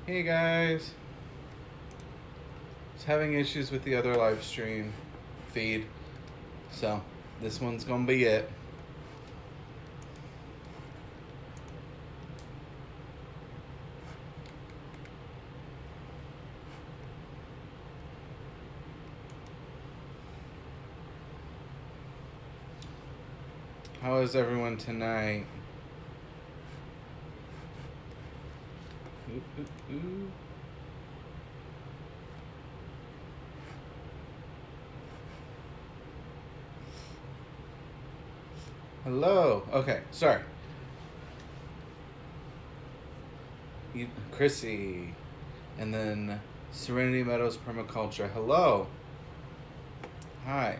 Hey guys. It's having issues with the other live stream feed. So, this one's gonna be it. How is everyone tonight? Ooh, ooh, ooh. Hello. Okay, sorry. Chrissy. And then Serenity Meadows Permaculture. Hello. Hi.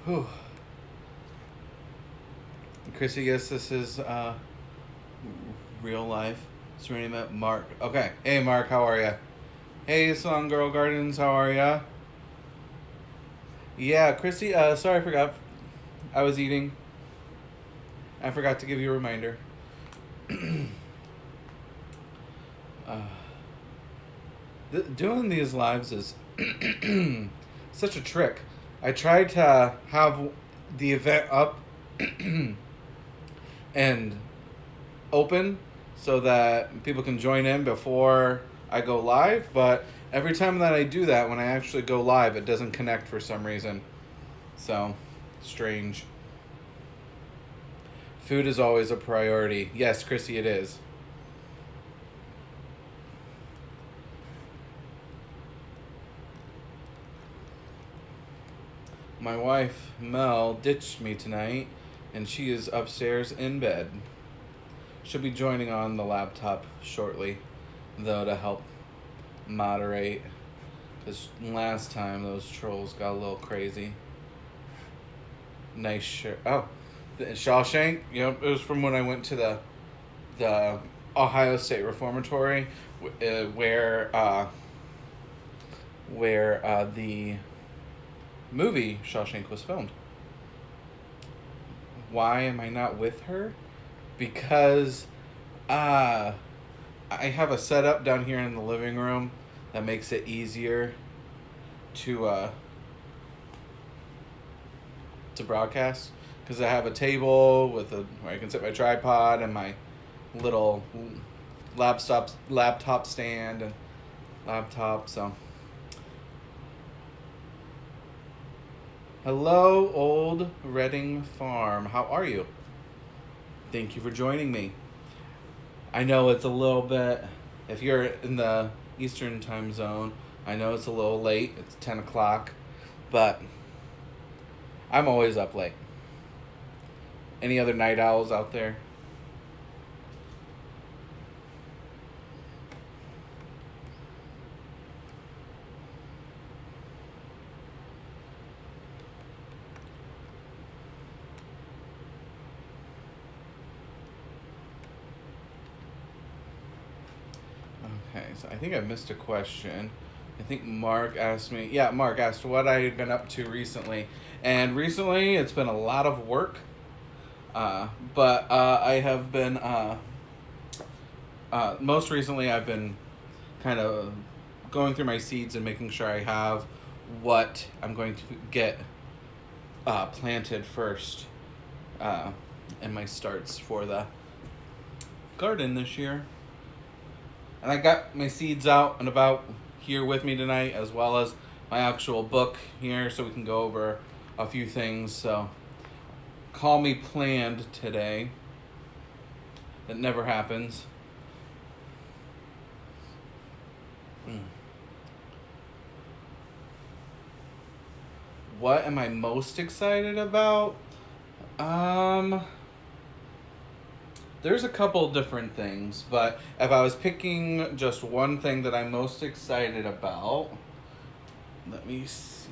Whew. Chrissy, yes, this is real life. Serenity Meadows. Mark. Okay. Hey, Mark, how are ya? Hey, Song Girl Gardens, how are ya? Yeah, Chrissy, sorry I forgot. I was eating. I forgot to give you a reminder. uh, Doing these lives is such a trick. I tried to have the event up and open so that people can join in before I go live, but every time that I do that, when I actually go live, it doesn't connect for some reason. So, strange. Food is always a priority. Yes, Chrissy, it is. My wife, Mel, ditched me tonight, and she is upstairs in bed. She'll be joining on the laptop shortly, though, to help moderate. Because last time those trolls got a little crazy. Nice shirt. Oh, the Shawshank? Yep, it was from when I went to the Ohio State Reformatory, where the movie Shawshank was filmed. Why am I not with her? Because I have a setup down here in the living room that makes it easier to broadcast. Because I have a table where I can set my tripod and my little laptop stand and laptop. So, hello, old Reading Farm. How are you? Thank you for joining me. I know it's a little bit, if you're in the Eastern time zone, I know it's a little late. It's 10 o'clock, but I'm always up late. Any other night owls out there? Okay, so I think I missed a question. I think Mark asked me. Yeah, Mark asked what I had been up to recently. And recently, it's been a lot of work. But I have been. Most recently, I've been kind of going through my seeds and making sure I have what I'm going to get planted first in my starts for the garden this year. And I got my seeds out and about here with me tonight, as well as my actual book here, so we can go over a few things. So, call me planned today. That never happens. What am I most excited about? There's a couple different things, but if I was picking just one thing that I'm most excited about, let me see.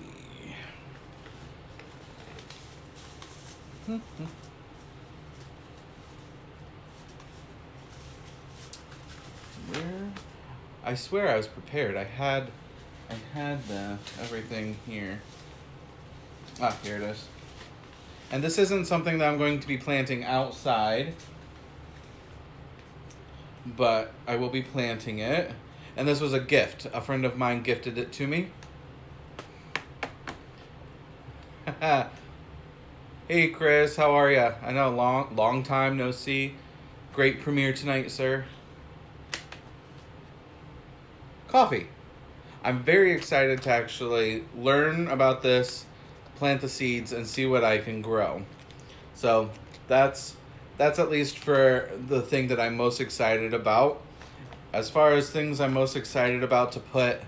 Where? I swear I was prepared. I had the everything here. Ah, here it is. And this isn't something that I'm going to be planting outside. but I will be planting it. And this was a gift. A friend of mine gifted it to me. Hey Chris, how are ya? I know, long time no see. Great premiere tonight, sir. Coffee. I'm very excited to actually learn about this, plant the seeds, and see what I can grow. So that's at least for the thing that I'm most excited about. As far as things I'm most excited about to put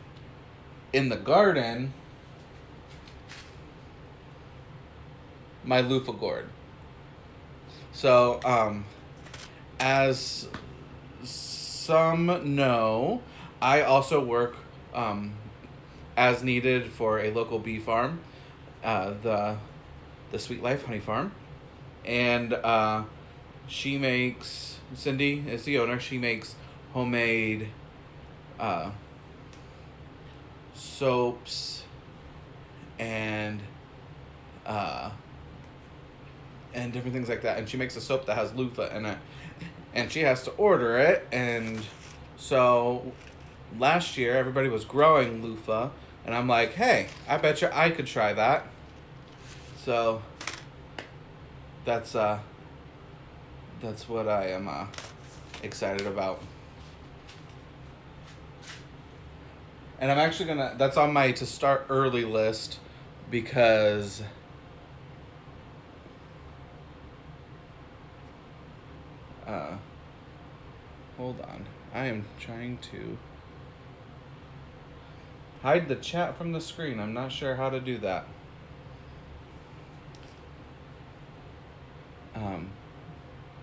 in the garden, my loofah gourd. So, as some know, I also work as needed for a local bee farm, the Sweet Life Honey Farm, and she makes, Cindy is the owner. She makes homemade uh, soaps and uh, and different things like that. And she makes a soap that has loofah in it, and she has to order it. And so last year everybody was growing loofah, and I'm like, hey, I bet you I could try that. So that's what I am excited about. And I'm actually gonna, that's on my to start early list, because hold on, I am trying to hide the chat from the screen. I'm not sure how to do that.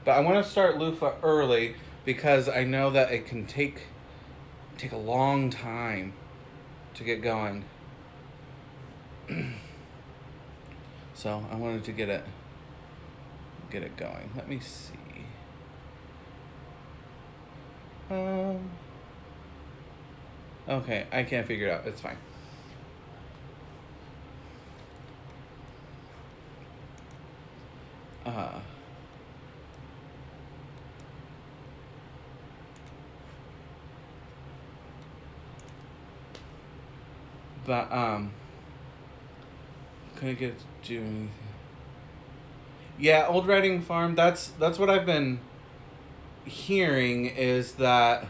But I want to start loofah early because I know that it can take a long time to get going. So I wanted to get it going. Let me see. Okay, I can't figure it out. It's fine. But couldn't get to do anything. Yeah, Old Reading Farm. That's what I've been hearing, is that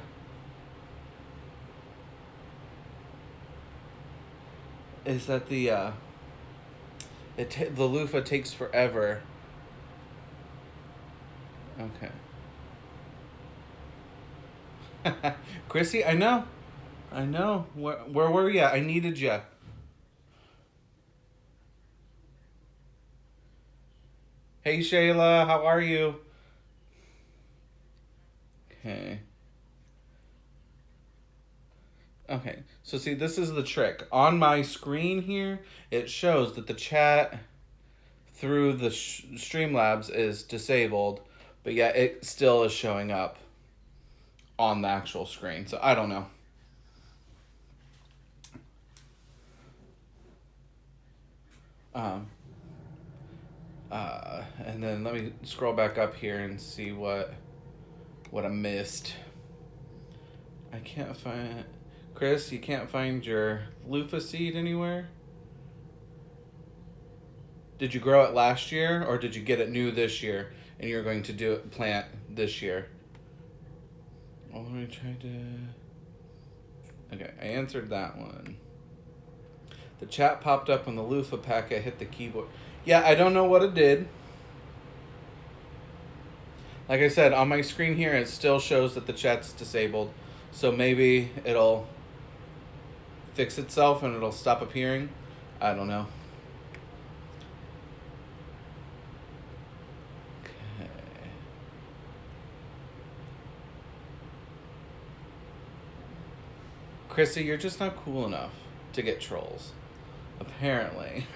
the the loofah takes forever. Okay. Chrissy, I know. Where were you? I needed you. Hey Shayla, how are you? Okay. Okay. So see, this is the trick. On my screen here, it shows that the chat through the Streamlabs is disabled, but yet it still is showing up on the actual screen. So I don't know. And then let me scroll back up here and see what I missed. I can't find, Chris, you can't find your loofah seed anywhere? Did you grow it last year, or did you get it new this year and you're going to plant this year? Oh, let me try to... Okay, I answered that one. The chat popped up when the loofah packet hit the keyboard. Yeah, I don't know what it did. Like I said, on my screen here, it still shows that the chat's disabled. So maybe it'll fix itself and it'll stop appearing. I don't know. Okay. Chrissy, you're just not cool enough to get trolls. Apparently.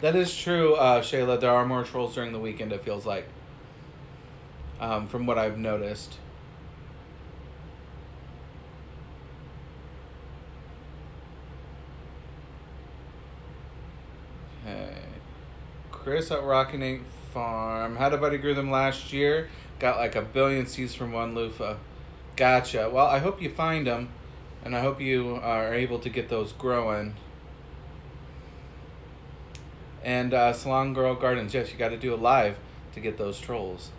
That is true, Shayla. There are more trolls during the weekend, it feels like. From what I've noticed. Okay. Chris at Rockin' farm. Had a buddy grew them last year. Got like a billion seeds from one loofah. Gotcha. Well, I hope you find them, and I hope you are able to get those growing. And Salon Girl Gardens, yes, you got to do a live to get those trolls.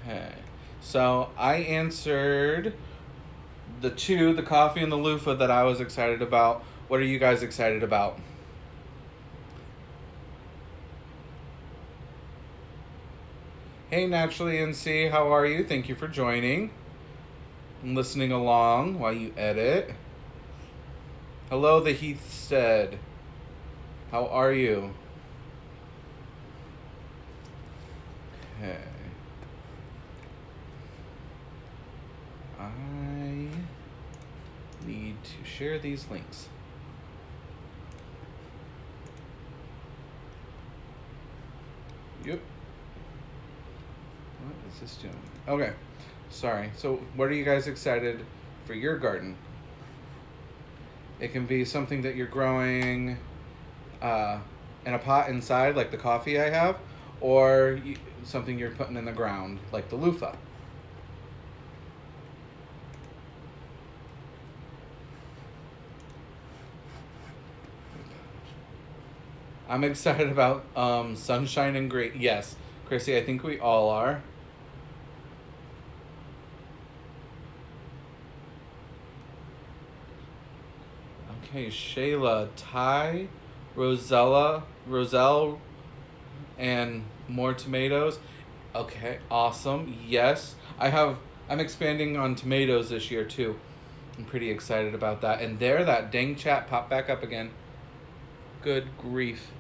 Okay. So I answered the coffee and the loofah that I was excited about. What are you guys excited about? Hey, Naturally NC, how are you? Thank you for joining and listening along while you edit. Hello, the Heathstead. How are you? Okay. I need to share these links. Yep. What is this doing? Okay. Sorry. So, what are you guys excited for your garden? It can be something that you're growing in a pot inside, like the coffee I have, or something you're putting in the ground, like the loofah. I'm excited about sunshine and great. Yes, Chrissy, I think we all are. Okay, Shayla, Ty, Roselle, and more tomatoes. Okay, awesome. Yes, I'm expanding on tomatoes this year too. I'm pretty excited about that. And there, that dang chat popped back up again. Good grief.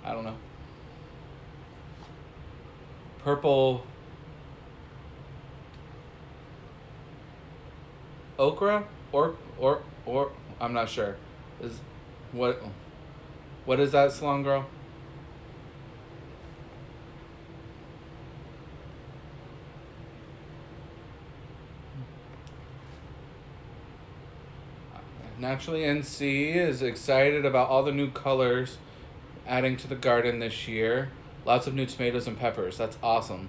I don't know. Purple okra or I'm not sure. Is what is that, Salon Girl? Naturally NC is excited about all the new colors adding to the garden this year. Lots of new tomatoes and peppers. That's awesome.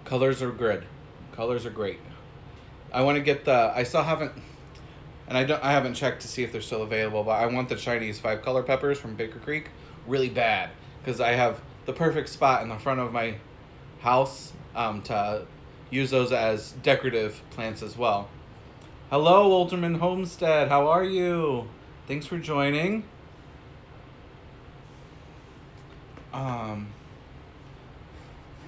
Colors are good. Colors are great. I want to get I still haven't, and I haven't checked to see if they're still available, but I want the Chinese 5-color peppers from Baker Creek really bad, because I have the perfect spot in the front of my house use those as decorative plants as well. Hello, Alderman Homestead. How are you? Thanks for joining.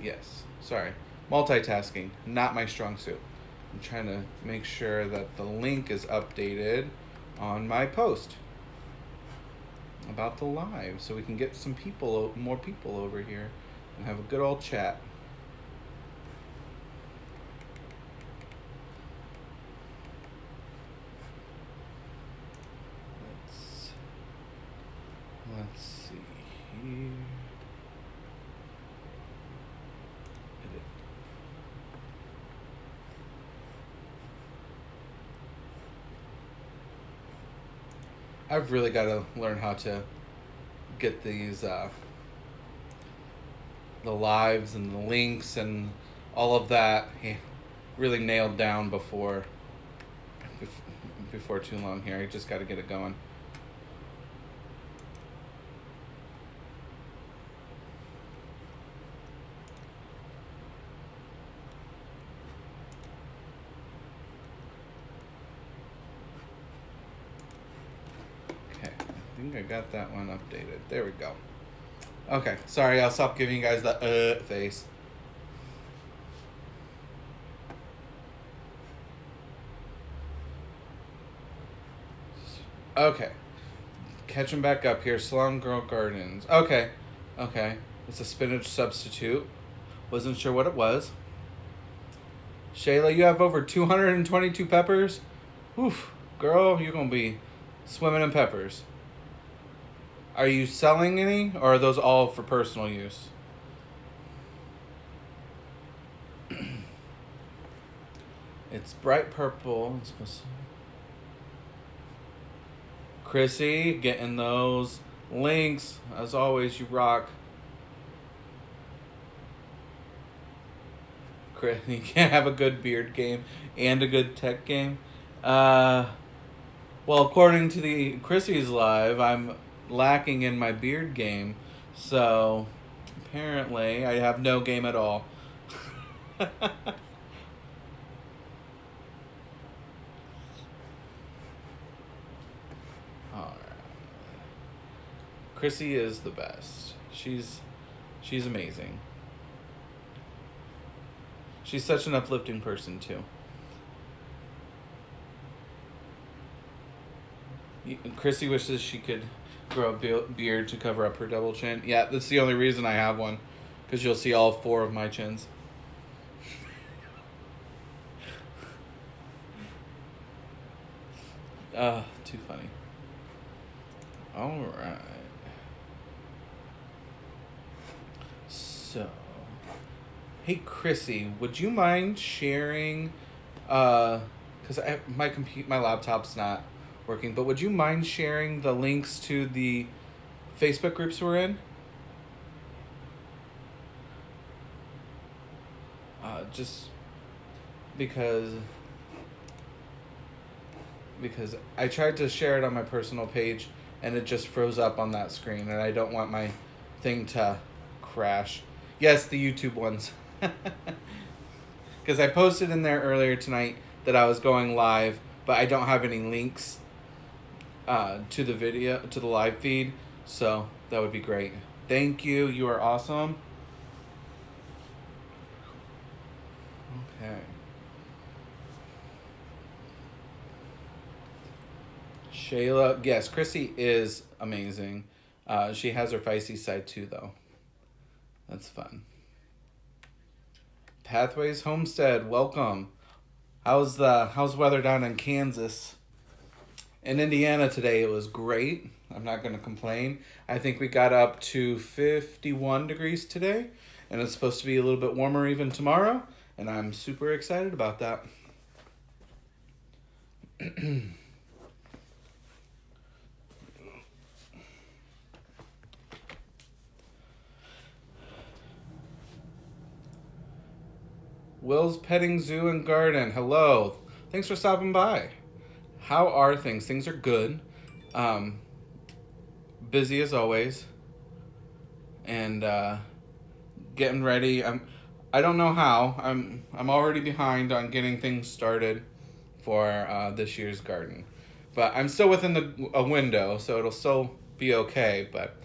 Yes. Sorry. Multitasking, not my strong suit. I'm trying to make sure that the link is updated on my post about the live, so we can get more people over here and have a good old chat. Let's see here. I've really got to learn how to get these the lives and the links and all of that really nailed down before too long here. I just got to get it going. I think I got that one updated. There we go. Okay, sorry, I'll stop giving you guys the face. Okay. Catching back up here. Salon Girl Gardens. Okay. It's a spinach substitute. Wasn't sure what it was. Shayla, you have over 222 peppers? Oof. Girl, you're going to be swimming in peppers. Are you selling any, or are those all for personal use? It's bright purple. It's supposed to... Chrissy, getting those links. As always, you rock. Chris, you can't have a good beard game and a good tech game. Well, according to the Chrissy's live, I'm lacking in my beard game. So, apparently, I have no game at all. Alright. Chrissy is the best. She's amazing. She's such an uplifting person too. Chrissy wishes she could grow a beard to cover up her double chin. Yeah, that's the only reason I have one, because you'll see all 4 of my chins. Too funny. Alright. So, hey Chrissy, would you mind sharing, because my laptop's not working, but would you mind sharing the links to the Facebook groups we're in? Just because I tried to share it on my personal page and it just froze up on that screen, and I don't want my thing to crash. Yes, the YouTube ones. Because I posted in there earlier tonight that I was going live, but I don't have any links to the video, to the live feed, so that would be great. Thank you. You are awesome. Okay. Shayla, yes, Chrissy is amazing. She has her feisty side too, though. That's fun. Pathways Homestead, welcome. How's weather down in Kansas? In Indiana today, it was great. I'm not going to complain. I think we got up to 51 degrees today, and it's supposed to be a little bit warmer even tomorrow, and I'm super excited about that. Will's Petting Zoo and Garden. Hello. Thanks for stopping by. How are things? Things are good. Busy as always. And getting ready. I don't know how. I'm already behind on getting things started for this year's garden. But I'm still within a window, so it'll still be okay, but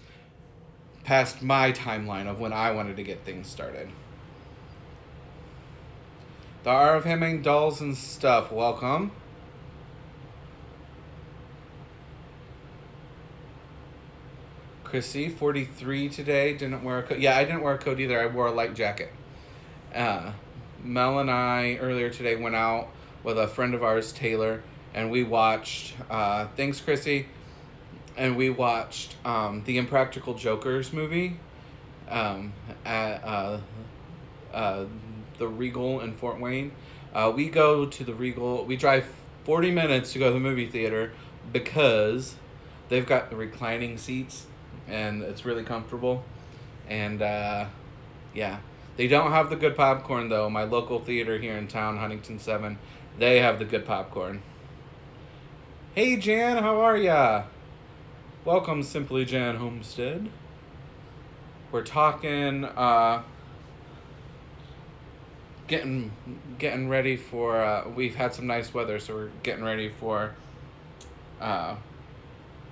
past my timeline of when I wanted to get things started. The Art of Handmade Dolls and Stuff. Welcome. Chrissy, 43 today. Didn't wear a coat. Yeah, I didn't wear a coat either. I wore a light jacket. Mel and I, earlier today, went out with a friend of ours, Taylor, and we watched, thanks, Chrissy, and we watched the Impractical Jokers movie at the Regal in Fort Wayne. We go to the Regal. We drive 40 minutes to go to the movie theater because they've got the reclining seats and it's really comfortable. And yeah, they don't have the good popcorn though. My local theater here in town, Huntington 7, they have the good popcorn. Hey Jan, how are ya? Welcome, Simply Jan Homestead. We're talking getting ready for we've had some nice weather, so we're getting ready for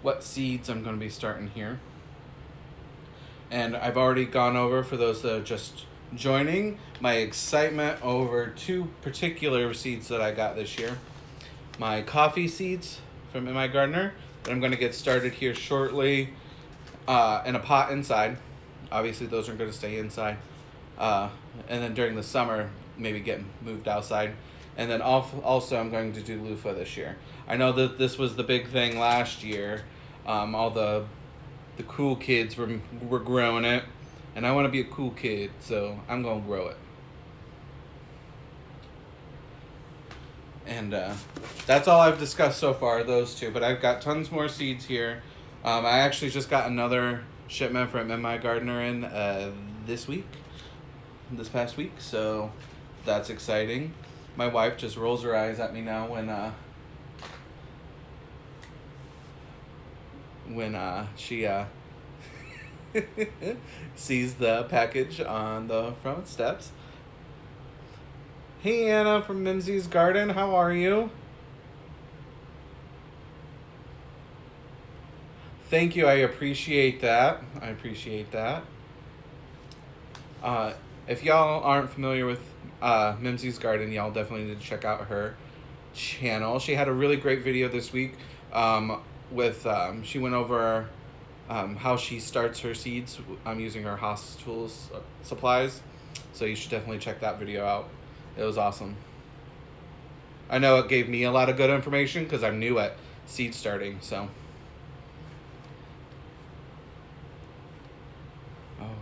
what seeds I'm going to be starting here. And I've already gone over, for those that are just joining, my excitement over 2 particular seeds that I got this year. My coffee seeds from My Gardener that I'm going to get started here shortly in a pot inside. Obviously those are going to stay inside. And then during the summer, maybe get moved outside. And then also I'm going to do loofah this year. I know that this was the big thing last year. All the cool kids were growing it, and I want to be a cool kid, so I'm going to grow it. And that's all I've discussed so far, those two. But I've got tons more seeds here. I actually just got another shipment from My Gardener in this past week. So that's exciting. My wife just rolls her eyes at me now when she sees the package on the front steps. Hey Anna from Mimsy's Garden, how are you? Thank you, I appreciate that. If y'all aren't familiar with Mimsy's Garden, y'all definitely need to check out her channel. She had a really great video this week she went over how she starts her seeds using her Haas tools supplies. So you should definitely check that video out. It was awesome. I know it gave me a lot of good information because I'm new at seed starting, so. Alright.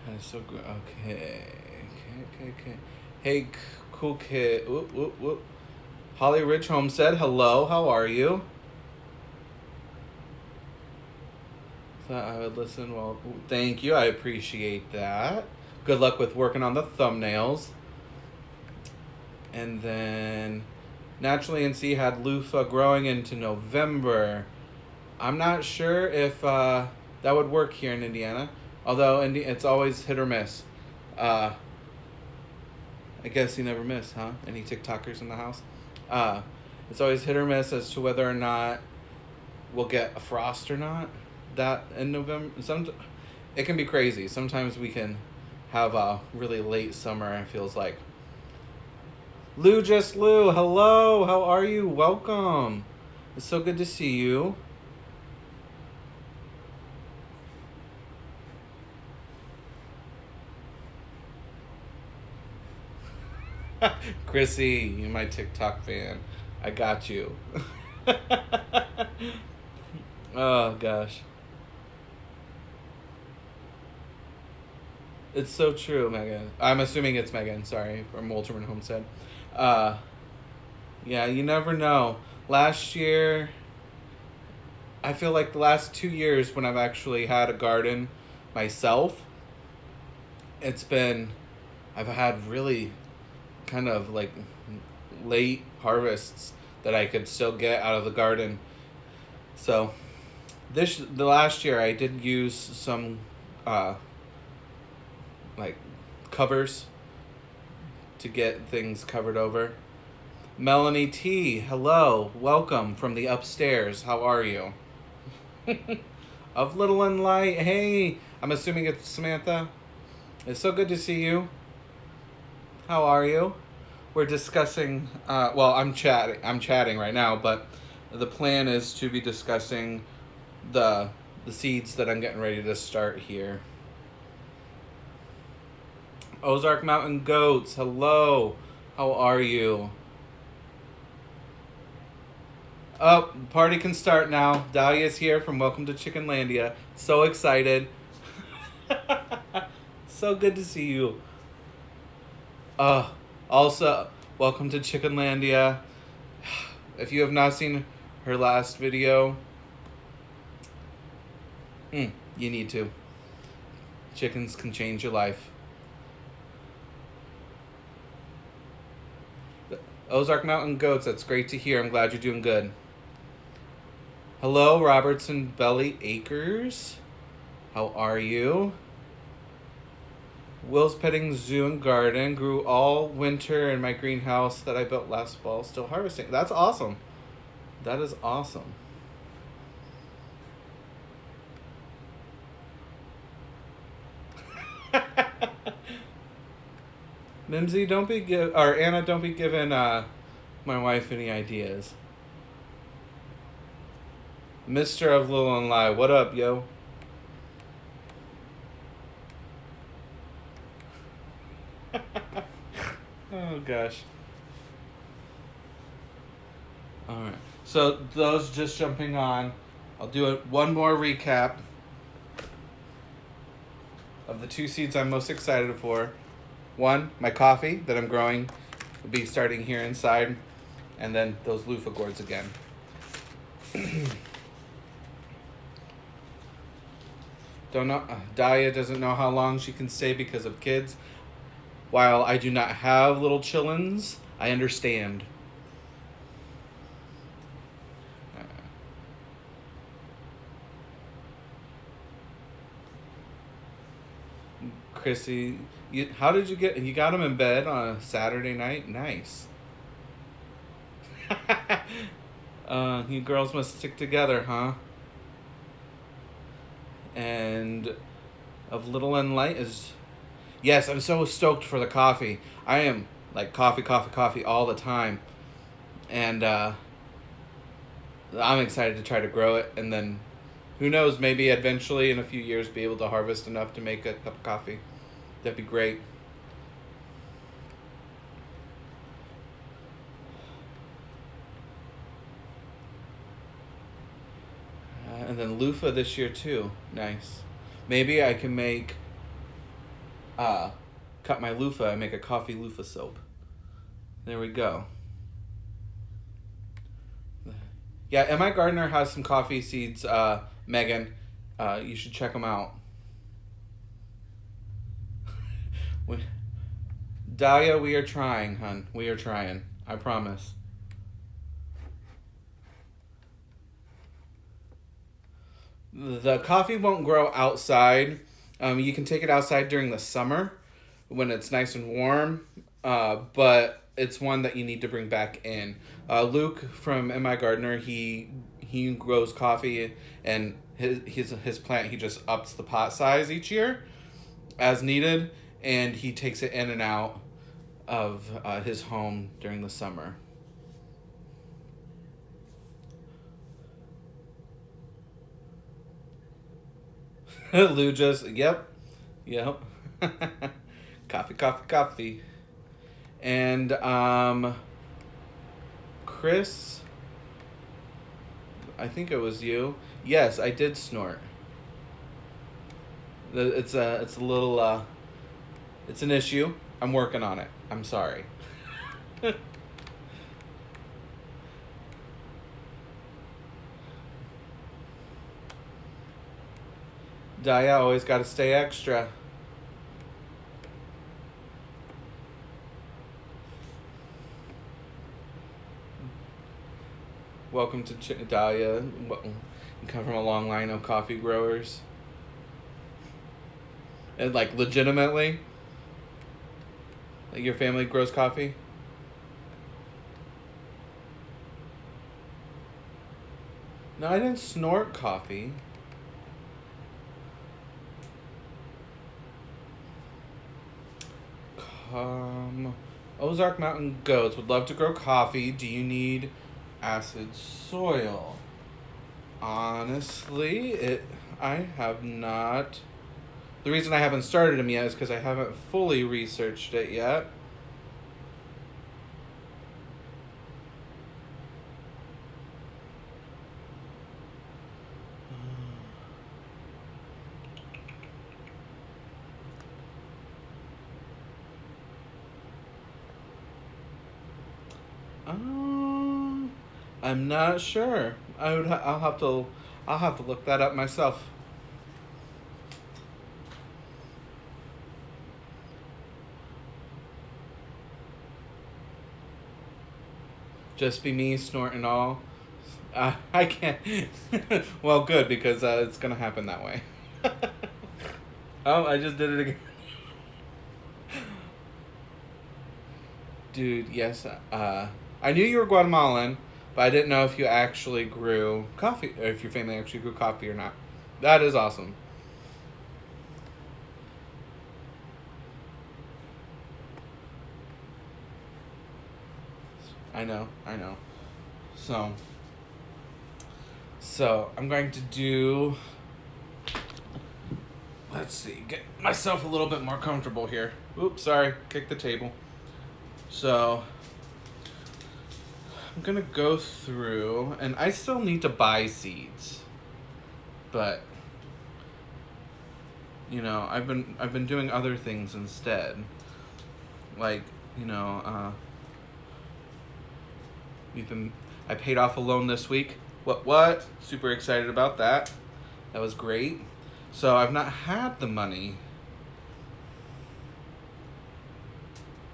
That's so good. Okay. Hey, cool kid. Whoop. Holly Ridge Homestead, hello, how are you? Thought I would listen. Well, thank you, I appreciate that. Good luck with working on the thumbnails. And then Naturally NC had loofah growing into November. I'm not sure if that would work here in Indiana. Although it's always hit or miss. I guess you never miss, huh? Any TikTokers in the house? It's always hit or miss as to whether or not we'll get a frost or not. That in November, it can be crazy. Sometimes we can have a really late summer. It feels like. Lou, hello. How are you? Welcome. It's so good to see you. Chrissy, you're my TikTok fan. I got you. Oh, gosh. It's so true, Megan. I'm assuming it's Megan, sorry, from Walterman Homestead. Yeah, you never know. Last year, I feel like the last 2 years when I've actually had a garden myself, I've had really kind of like late harvests that I could still get out of the garden. So, the last year I did use some like covers to get things covered over. Melanie T, hello, welcome from the upstairs. How are you? Of Little and Light, hey, I'm assuming it's Samantha. It's so good to see you. How are you? We're discussing. I'm chatting right now, but the plan is to be discussing the seeds that I'm getting ready to start here. Ozark Mountain Goats, hello. How are you? Oh, party can start now. Dahlia's here from Welcome to Chickenlandia. So excited. So good to see you. Also, welcome to Chickenlandia. If you have not seen her last video, you need to. Chickens can change your life. Ozark Mountain Goats, that's great to hear. I'm glad you're doing good. Hello, Robertson Belly Acres. How are you? Will's Petting Zoo and Garden grew all winter in my greenhouse that I built last fall, still harvesting. That's awesome. That is awesome. Mimsy, Anna, don't be giving my wife any ideas. Mr. of Little and Lie, what up, yo? Oh, gosh. Alright, so those just jumping on, I'll do one more recap of the two seeds I'm most excited for. One, my coffee that I'm growing will be starting here inside, and then those loofah gourds again. Don't know. Dahlia doesn't know how long she can stay because of kids. While I do not have little chillins, I understand. Chrissy, how did you get? You got him in bed on a Saturday night. Nice. You girls must stick together, huh? And of Little and Light is, yes, I'm so stoked for the coffee. I am like coffee, coffee, coffee all the time, and I'm excited to try to grow it, and then who knows, maybe eventually in a few years be able to harvest enough to make a cup of coffee. That'd be great. And then loofah this year too. Nice. Maybe I can make cut my loofah and make a coffee loofah soap. There we go. Yeah, and my gardener has some coffee seeds, Megan. You should check them out. Dahlia, we are trying, hun. We are trying. I promise. The coffee won't grow outside. You can take it outside during the summer when it's nice and warm, but it's one that you need to bring back in. Luke from My Gardener, he grows coffee, and his plant, he just ups the pot size each year as needed, and he takes it in and out of his home during the summer. Lou just, yep. Coffee, coffee, coffee. And Chris, I think it was you. Yes, I did snort. It's a little it's an issue. I'm working on it. I'm sorry. Daya always got to stay extra. Welcome to Dahlia. You come from a long line of coffee growers. And like legitimately, like your family grows coffee? No, I didn't snort coffee. Ozark Mountain Goats would love to grow coffee. Do you need acid soil? Honestly, I have not. The reason I haven't started them yet is because I haven't fully researched it yet. I'm not sure. I'll have to look that up myself. Just be me snorting all. I can't. Well, good, because it's gonna happen that way. Oh, I just did it again. Dude, yes. I knew you were Guatemalan, but I didn't know if you actually grew coffee, or if your family actually grew coffee or not. That is awesome. I know. So I'm going to do. Let's see, get myself a little bit more comfortable here. Oops, sorry, kicked the table. So I'm gonna go through, and I still need to buy seeds, but I've been doing other things instead. Like, you know, I paid off a loan this week. What? Super excited about that. That was great. So I've not had the money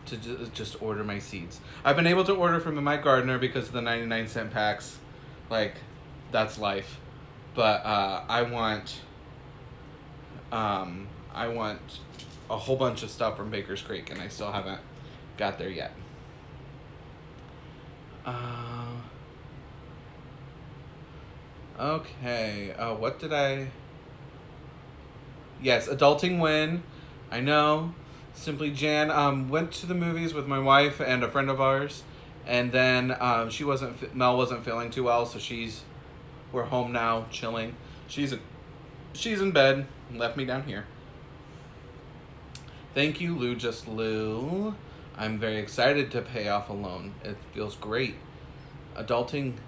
to just order my seeds. I've been able to order from my gardener because of the 99-cent packs. Like, that's life. But I want a whole bunch of stuff from Baker's Creek, and I still haven't got there yet. Okay. What did I... Yes, adulting win. I know. Simply Jan went to the movies with my wife and a friend of ours, and then Mel wasn't feeling too well, so we're home now, chilling. She's in bed and left me down here. Thank you, Lou. Just Lou. I'm very excited to pay off a loan. It feels great. Adulting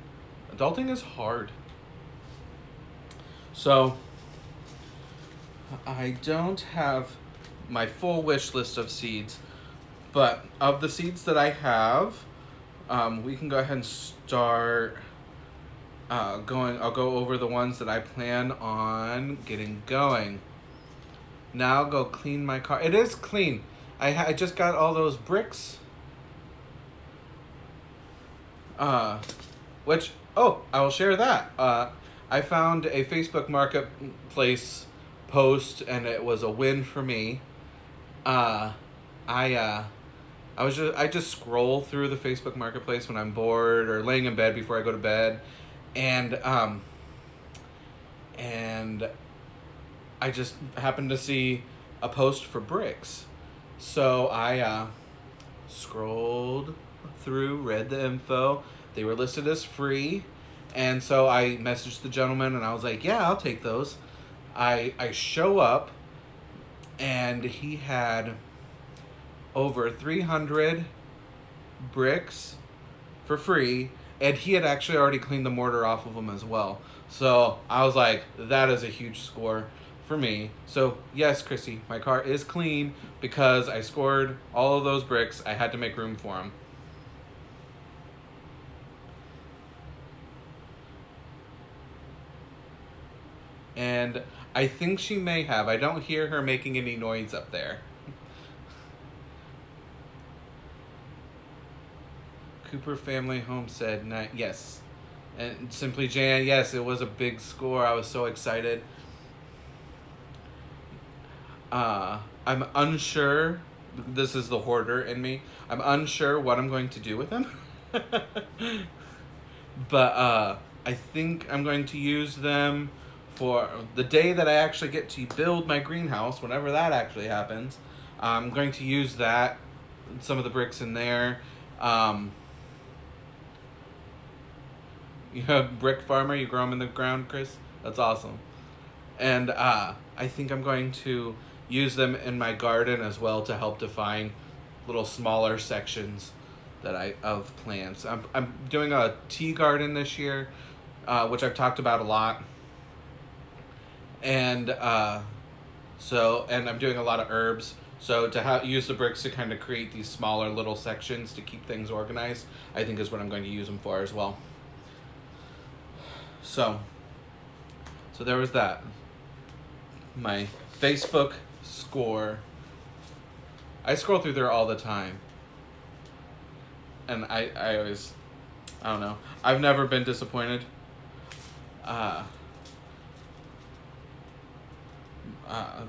is hard. So I don't have my full wish list of seeds, but of the seeds that I have, we can go ahead and start going. I'll go over the ones that I plan on getting going. Now I'll go clean my car. It is clean. I just got all those bricks. Which, I will share that. I found a Facebook Marketplace post, and it was a win for me. I just scroll through the Facebook Marketplace when I'm bored or laying in bed before I go to bed, and I just happened to see a post for bricks, so I scrolled through, read the info. They were listed as free, and so I messaged the gentleman, and I was like, "Yeah, I'll take those." I show up, and he had over 300 bricks for free, and he had actually already cleaned the mortar off of them as well. So I was like, that is a huge score for me. So yes, Chrissy, my car is clean because I scored all of those bricks. I had to make room for them. And I think she may have. I don't hear her making any noise up there. Cooper Family Homestead night. Yes. And Simply Jan, yes, it was a big score. I was so excited. I'm unsure. This is the hoarder in me. I'm unsure what I'm going to do with them. But I think I'm going to use them for the day that I actually get to build my greenhouse, whenever that actually happens. I'm going to use that, some of the bricks in there. You have brick farmer, you grow them in the ground, Chris? That's awesome. And I think I'm going to use them in my garden as well to help define little smaller sections of plants. I'm doing a tea garden this year, which I've talked about a lot. And and I'm doing a lot of herbs. So to use the bricks to kind of create these smaller little sections to keep things organized, I think is what I'm going to use them for as well. So there was that. My Facebook score. I scroll through there all the time. And I always, I don't know. I've never been disappointed.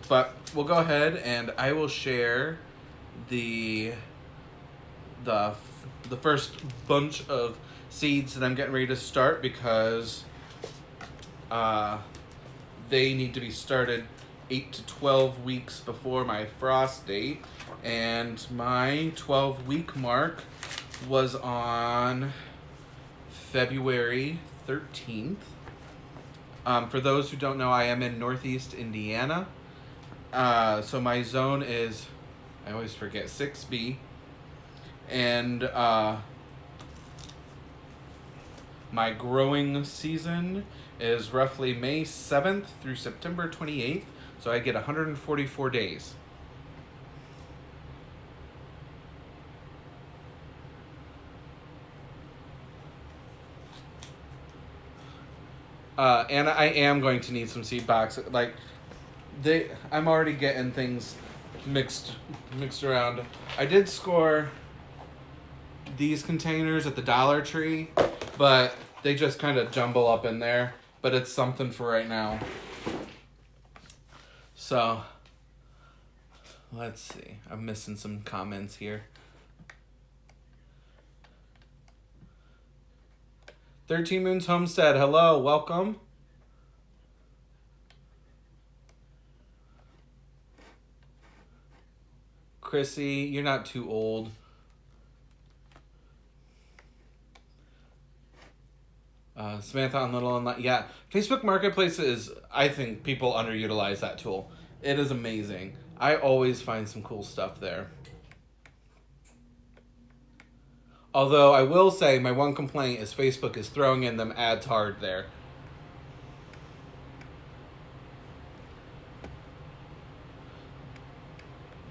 But we'll go ahead and I will share the first bunch of seeds that I'm getting ready to start because they need to be started 8 to 12 weeks before my frost date, and my 12-week mark was on February 13th. For those who don't know, I am in Northeast Indiana. So my zone is, I always forget, 6B. And my growing season is roughly May 7th through September 28th. So I get 144 days. And I am going to need some seed boxes. Like, I'm already getting things mixed around. I did score these containers at the Dollar Tree, but they just kind of jumble up in there. But it's something for right now. So, let's see. I'm missing some comments here. 13 Moons Homestead, hello, welcome. Chrissy, you're not too old. Samantha on Little and yeah, Facebook Marketplace is, I think people underutilize that tool. It is amazing. I always find some cool stuff there. Although I will say my one complaint is Facebook is throwing in them ads hard there.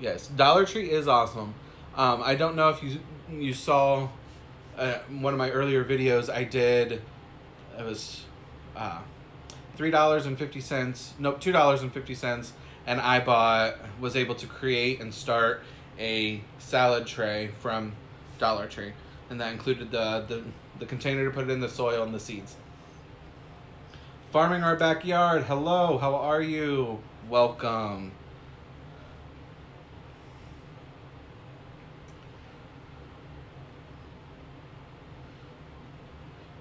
Yes, Dollar Tree is awesome. I don't know if you saw one of my earlier videos. I did. It was $3.50. Nope, $2.50, and I was able to create and start a salad tray from Dollar Tree, and that included the container to put it in, the soil, and the seeds. Farming our backyard. Hello, how are you? Welcome.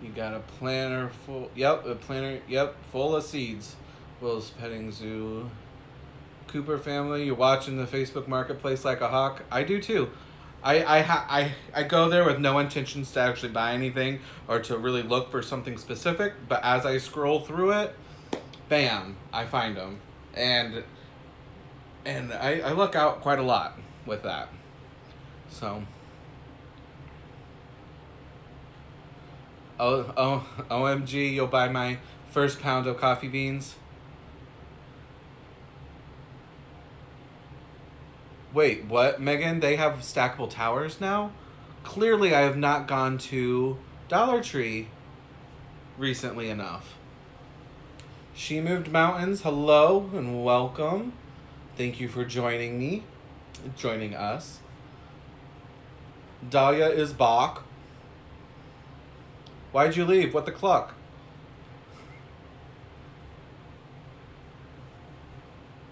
You got a planter full. Yep, a planter. Yep, full of seeds. Will's Petting Zoo. Cooper family, you're watching the Facebook Marketplace like a hawk. I do too. I go there with no intentions to actually buy anything or to really look for something specific. But as I scroll through it, bam, I find them, and I look out quite a lot with that. So. OMG, you'll buy my first pound of coffee beans? Wait, what, Megan? They have stackable towers now? Clearly, I have not gone to Dollar Tree recently enough. She Moved Mountains, hello and welcome. Thank you for joining us. Dahlia is Bach. Why'd you leave? What the cluck?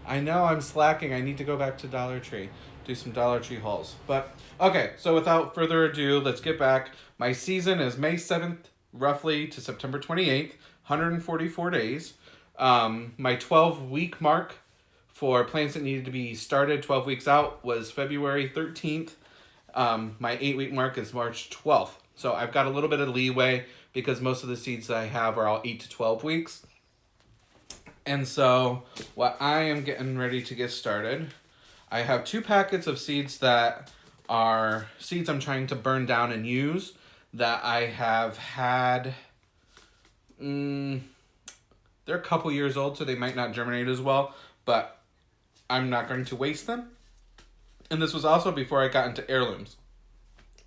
I know I'm slacking. I need to go back to Dollar Tree. Do some Dollar Tree hauls. But, okay, so without further ado, let's get back. My season is May 7th, roughly, to September 28th. 144 days. My 12-week mark for plants that needed to be started 12 weeks out was February 13th. My 8-week mark is March 12th. So I've got a little bit of leeway because most of the seeds that I have are all 8 to 12 weeks. And so what I am getting ready to get started, I have 2 packets of seeds that are seeds I'm trying to burn down and use that I have had. They're a couple years old, so they might not germinate as well, but I'm not going to waste them. And this was also before I got into heirlooms.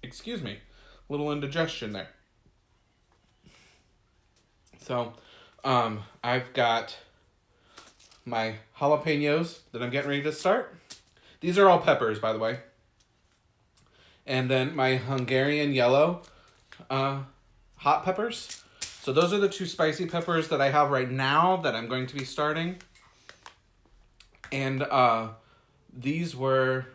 Excuse me. Little indigestion there. So, I've got my jalapenos that I'm getting ready to start. These are all peppers, by the way. And then my Hungarian yellow hot peppers. So those are the 2 spicy peppers that I have right now that I'm going to be starting. And these were,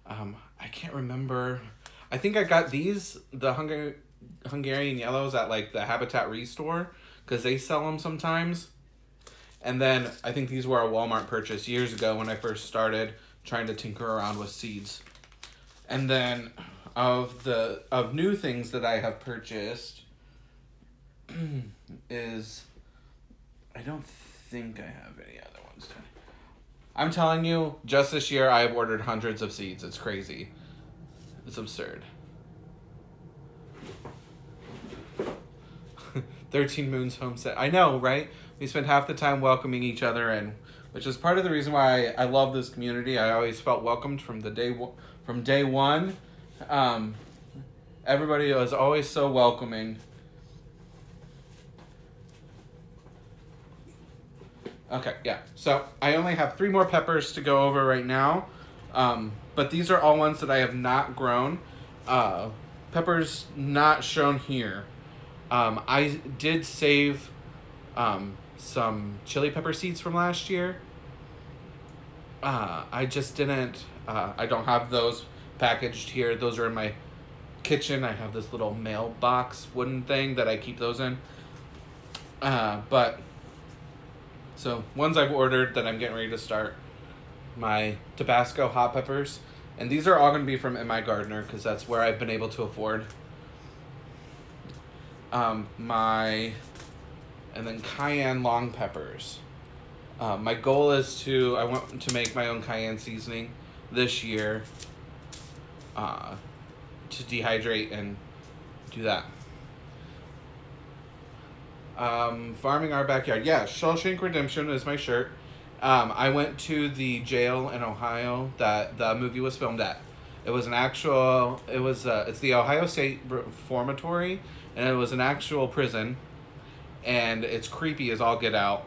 I can't remember. I think I got these, the Hungarian yellows at like the Habitat Restore because they sell them sometimes. And then I think these were a Walmart purchase years ago when I first started trying to tinker around with seeds. And then of new things that I have purchased is, I don't think I have any other ones. I'm telling you, just this year I have ordered hundreds of seeds. It's crazy. It's absurd. 13 Moons Homestead. I know, right? We spend half the time welcoming each other in, which is part of the reason why I love this community. I always felt welcomed from day one. Everybody was always so welcoming. Okay, yeah. So I only have 3 more peppers to go over right now. But these are all ones that I have not grown. Peppers not shown here. I did save some chili pepper seeds from last year. I just didn't. I don't have those packaged here. Those are in my kitchen. I have this little mailbox wooden thing that I keep those in. But so ones I've ordered that I'm getting ready to start, my Tabasco hot peppers, and these are all going to be from In My Gardener because that's where I've been able to afford. My and then cayenne long peppers. My goal is I want to make my own cayenne seasoning this year. To dehydrate and do that. Farming our backyard. Yeah, Shawshank Redemption is my shirt. I went to the jail in Ohio that the movie was filmed at. It was an actual. It's the Ohio State Reformatory, and it was an actual prison, and it's creepy as all get out.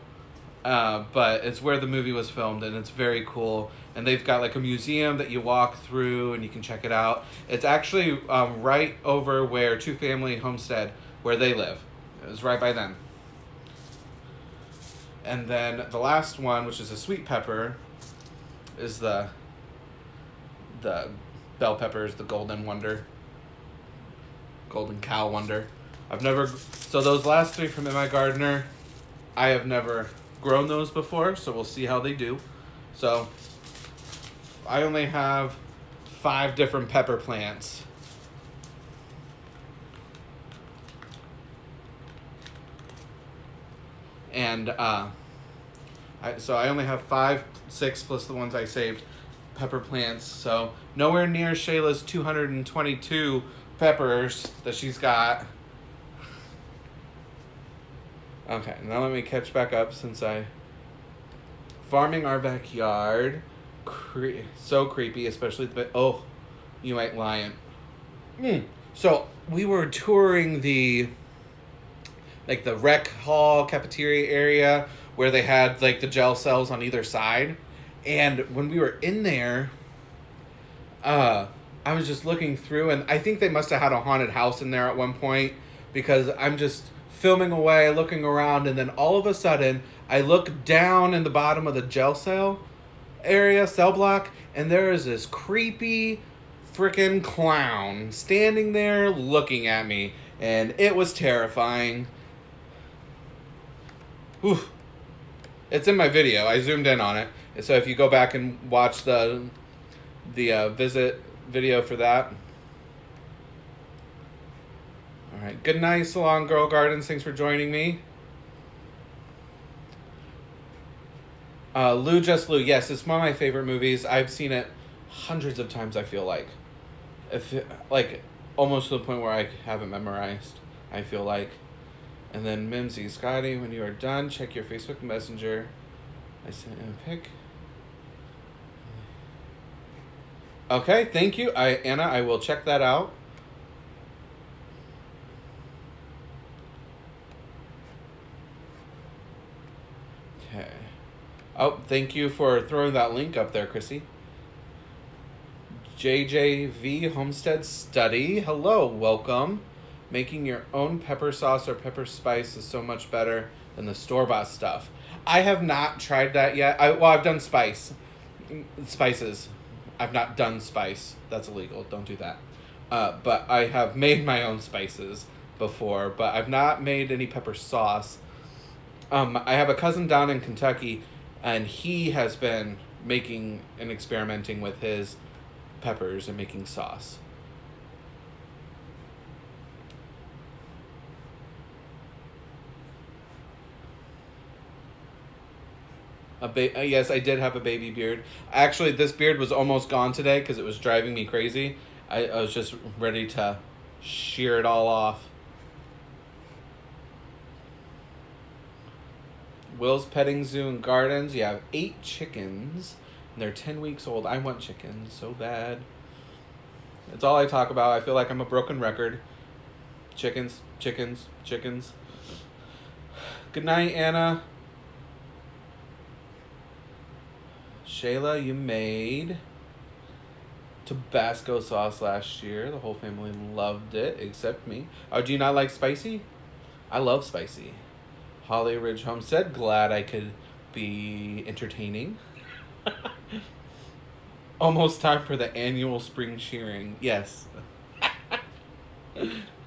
But it's where the movie was filmed, and it's very cool. And they've got like a museum that you walk through, and you can check it out. It's actually right over where Two Family Homestead, where they live. It was right by them. And then the last one, which is a sweet pepper, is the bell peppers, the golden wonder, golden cow wonder. So those last 3 from In My Gardener, I have never grown those before, so we'll see how they do. So I only have 5 different pepper plants. And so I only have 5, 6 plus the ones I saved pepper plants. So nowhere near Shayla's 222 peppers that she's got. Okay, now let me catch back up since farming our backyard, so creepy, especially you might lion. So we were touring the rec hall cafeteria area where they had like the gel cells on either side, and when we were in there, I was just looking through, and I think they must have had a haunted house in there at one point because I'm just filming away, looking around, and then all of a sudden, I look down in the bottom of the gel cell block, and there is this creepy freaking clown standing there looking at me, and it was terrifying. Whew. It's in my video. I zoomed in on it. So if you go back and watch the visit video for that. All right. Good night, Salon Girl Gardens. Thanks for joining me. Lou Just Lou. Yes, it's one of my favorite movies. I've seen it hundreds of times, I feel like. Almost to the point where I have it memorized, I feel like. And then Mimsy. Scottie, when you are done, check your Facebook Messenger. I sent you a pic. Okay, thank you. Anna, I will check that out. Okay. Oh, thank you for throwing that link up there, Chrissy. JJV Homestead Study. Hello, welcome. Making your own pepper sauce or pepper spice is so much better than the store-bought stuff. I have not tried that yet. I've done spices. I've not done spice. That's illegal. Don't do that. But I have made my own spices before, but I've not made any pepper sauce. I have a cousin down in Kentucky, and he has been making and experimenting with his peppers and making sauce. Yes, I did have a baby beard. Actually, this beard was almost gone today because it was driving me crazy. I was just ready to shear it all off. Will's Petting Zoo and Gardens. You have 8 chickens. And they're 10 weeks old. I want chickens so bad. That's all I talk about. I feel like I'm a broken record. Chickens, chickens, chickens. Good night, Anna. Shayla, you made Tabasco sauce last year. The whole family loved it, except me. Oh, do you not like spicy? I love spicy. Holly Ridge Homestead, glad I could be entertaining. Almost time for the annual spring shearing. Yes.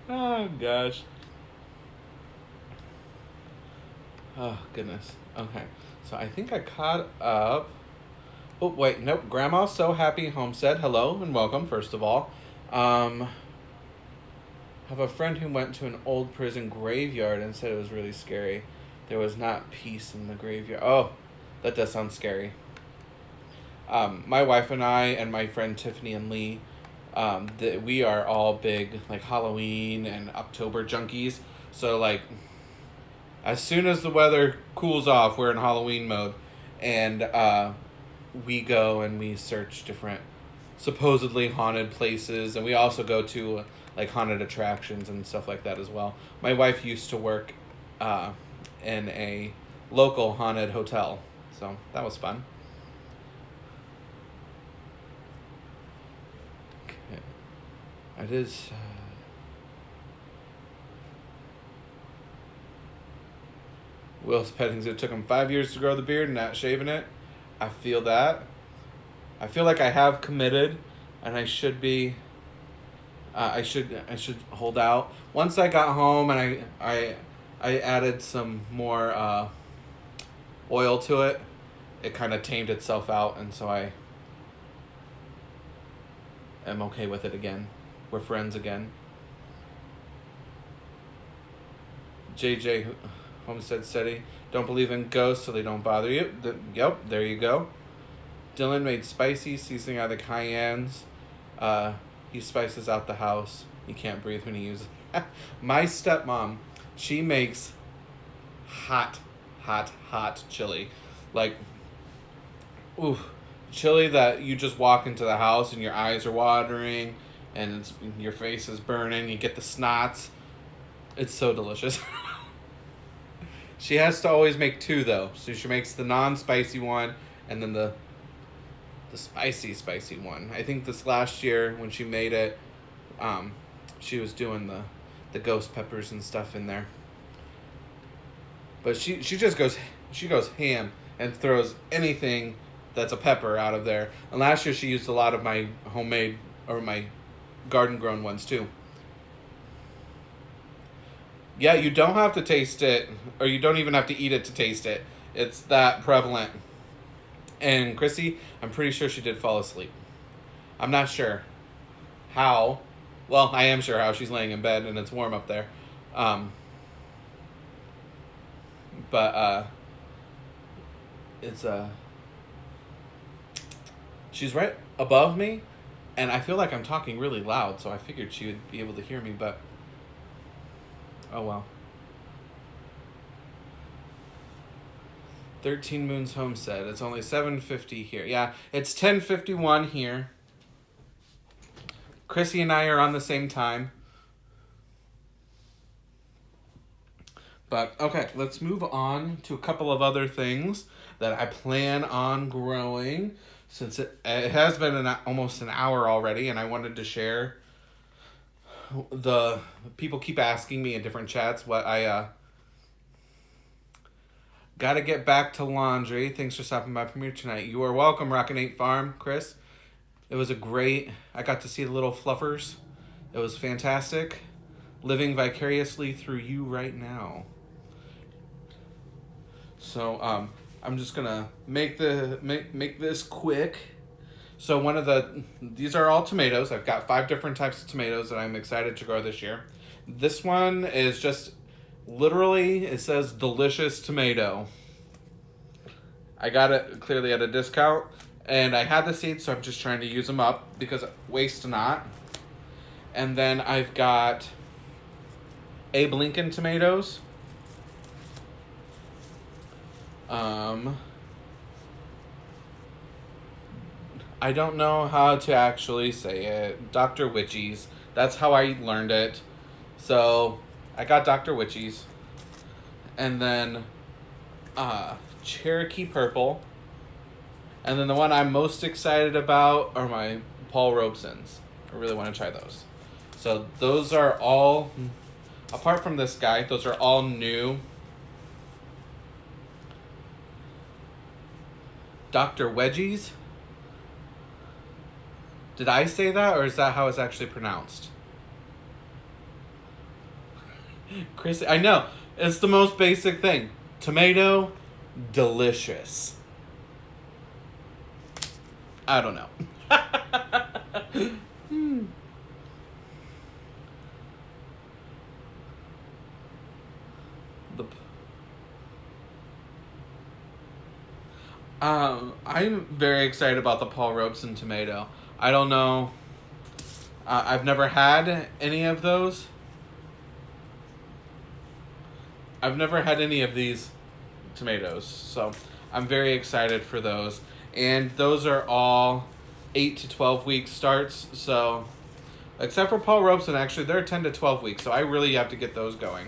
Oh, gosh. Oh, goodness. Okay. So I think I caught up. Oh, wait. Nope. Grandma's So Happy Homestead. Hello and welcome, first of all. Have a friend who went to an old prison graveyard and said it was really scary. There was not peace in the graveyard. Oh, that does sound scary. My wife and I and my friend Tiffany and Lee, we are all big like Halloween and October junkies. So like, as soon as the weather cools off, we're in Halloween mode, and we go and we search different supposedly haunted places, and we also go to like haunted attractions and stuff like that as well. My wife used to work in a local haunted hotel, so that was fun. Okay. It is. Will's petting zoo. It took him 5 years to grow the beard and not shaving it. I feel that. I feel like I have committed, and I should be. I should hold out. Once I got home and I added some more oil to it, it kind of tamed itself out, and so I am okay with it again. We're friends again. JJ Homestead Steady. Don't believe in ghosts so they don't bother you. Yep, there you go. Dylan made spicy, seasoning out of the cayennes. He spices out the house. He can't breathe when he uses it. My stepmom, she makes hot chili. Like, ooh, chili that you just walk into the house and your eyes are watering and your face is burning. You get the snots. It's so delicious. She has to always make two, though. So she makes the non-spicy one and then the spicy one. I think this last year when she made it, she was doing the ghost peppers and stuff in there. But she goes ham and throws anything that's a pepper out of there. And last year she used a lot of my homemade or my garden grown ones too. Yeah, you don't have to taste it, or you don't even have to eat it to taste it. It's that prevalent. And Chrissy, I'm pretty sure she did fall asleep. I'm not sure how. Well, I am sure how. She's laying in bed and it's warm up there. But it's she's right above me, and I feel like I'm talking really loud, so I figured she would be able to hear me, but oh well. 13 Moons Homestead. It's only 7:50 here. Yeah, it's 10:51 here. Chrissy and I are on the same time. But okay, let's move on to a couple of other things that I plan on growing, since it has been almost an hour already, and I wanted to share. The people keep asking me in different chats what I gotta get back to laundry. Thanks for stopping by premiere tonight. You are welcome, Rockin' 8 Farm, Chris. It was I got to see the little fluffers. It was fantastic. Living vicariously through you right now. So I'm just gonna make this quick. So these are all tomatoes. I've got 5 different types of tomatoes that I'm excited to grow this year. This one is just literally, it says delicious tomato. I got it clearly at a discount, and I had the seeds, so I'm just trying to use them up because waste not. And then I've got Abe Lincoln tomatoes. I don't know how to actually say it. Dr. Witchies. That's how I learned it. So I got Dr. Witchies. And then Cherokee Purple. And then the one I'm most excited about are my Paul Robesons. I really want to try those. So those are all, apart from this guy, those are all new. Dr. Wedgies. Did I say that, or is that how it's actually pronounced? Chris, I know. It's the most basic thing. Tomato, delicious. I don't know. The I'm very excited about the Paul Robeson tomato. I don't know. I've never had any of those. I've never had any of these tomatoes, so I'm very excited for those. And those are all 8 to 12 week starts, so except for Paul Robeson, actually, they're 10 to 12 weeks, so I really have to get those going.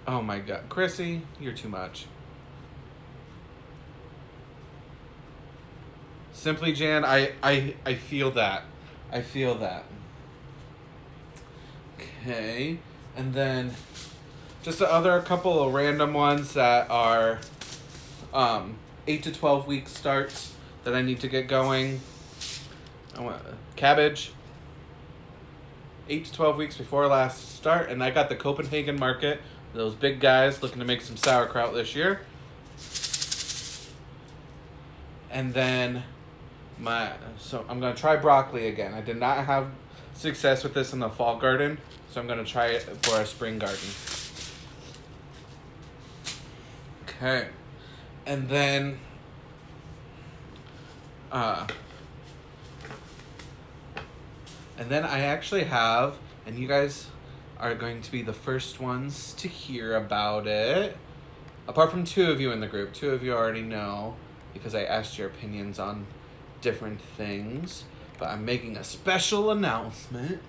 Oh my god. Chrissy, you're too much. Simply Jan, I feel that. I feel that. Okay. And then just the other couple of random ones that are 8 to 12 week starts that I need to get going. I want cabbage. 8 to 12 weeks before last start, and I got the Copenhagen market. Those big guys looking to make some sauerkraut this year. And then so I'm gonna try broccoli again. I did not have success with this in the fall garden, so I'm gonna try it for a spring garden. Okay. And then I actually have, and you guys are going to be the first ones to hear about it. Apart from 2 of you in the group. 2 of you already know because I asked your opinions on different things. But I'm making a special announcement.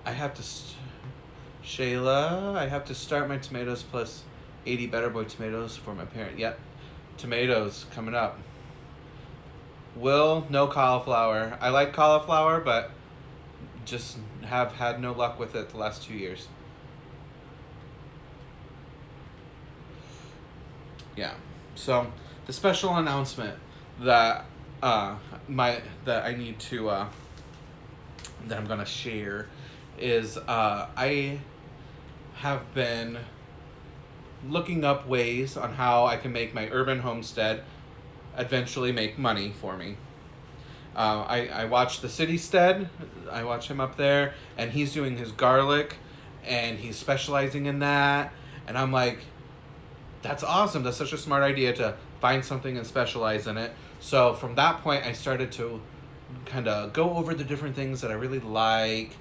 I have to... Shayla, I have to start my tomatoes plus 80 Better Boy tomatoes for my parent. Yep. Tomatoes coming up. Will, no cauliflower. I like cauliflower, but just have had no luck with it the last 2 years. Yeah. So the special announcement that that I need to that I'm gonna share is I have been looking up ways on how I can make my urban homestead eventually make money for me. I watch the City Stead. I watch him up there, and he's doing his garlic, and he's specializing in that. And I'm like, that's awesome. That's such a smart idea to find something and specialize in it. So from that point, I started to kind of go over the different things that I really like.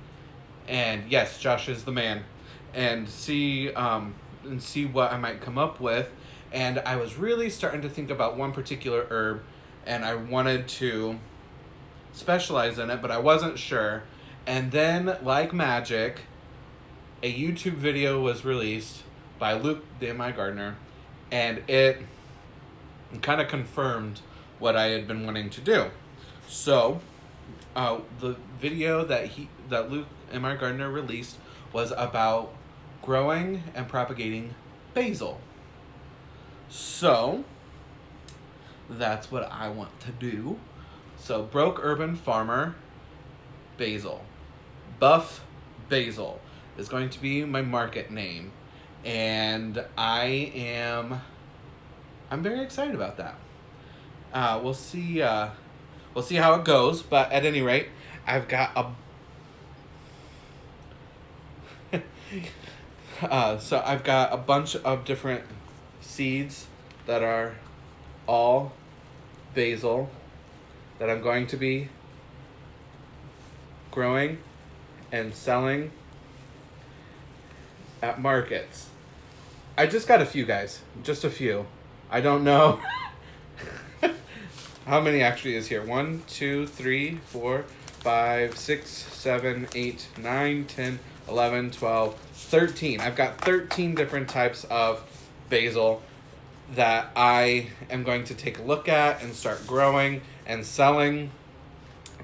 And yes, Josh is the man. And see what I might come up with. And I was really starting to think about one particular herb, and I wanted to specialize in it, but I wasn't sure. And then, like magic, a YouTube video was released by Luke, my gardener, and it kind of confirmed what I had been wanting to do. So, the video that Luke, my gardener, released was about growing and propagating basil. So, that's what I want to do. So, Broke Urban Farmer Basil. Buff Basil is going to be my market name. And I'm very excited about that. We'll see how it goes, but at any rate, I've got I've got a bunch of different seeds that are all basil that I'm going to be growing and selling at markets. I just got a few, guys. Just a few. I don't know how many actually is here. 1, 2, 3, 4, 5, 6, 7, 8, 9, 10, 11, 12, 13. I've got 13 different types of basil that I am going to take a look at and start growing and selling.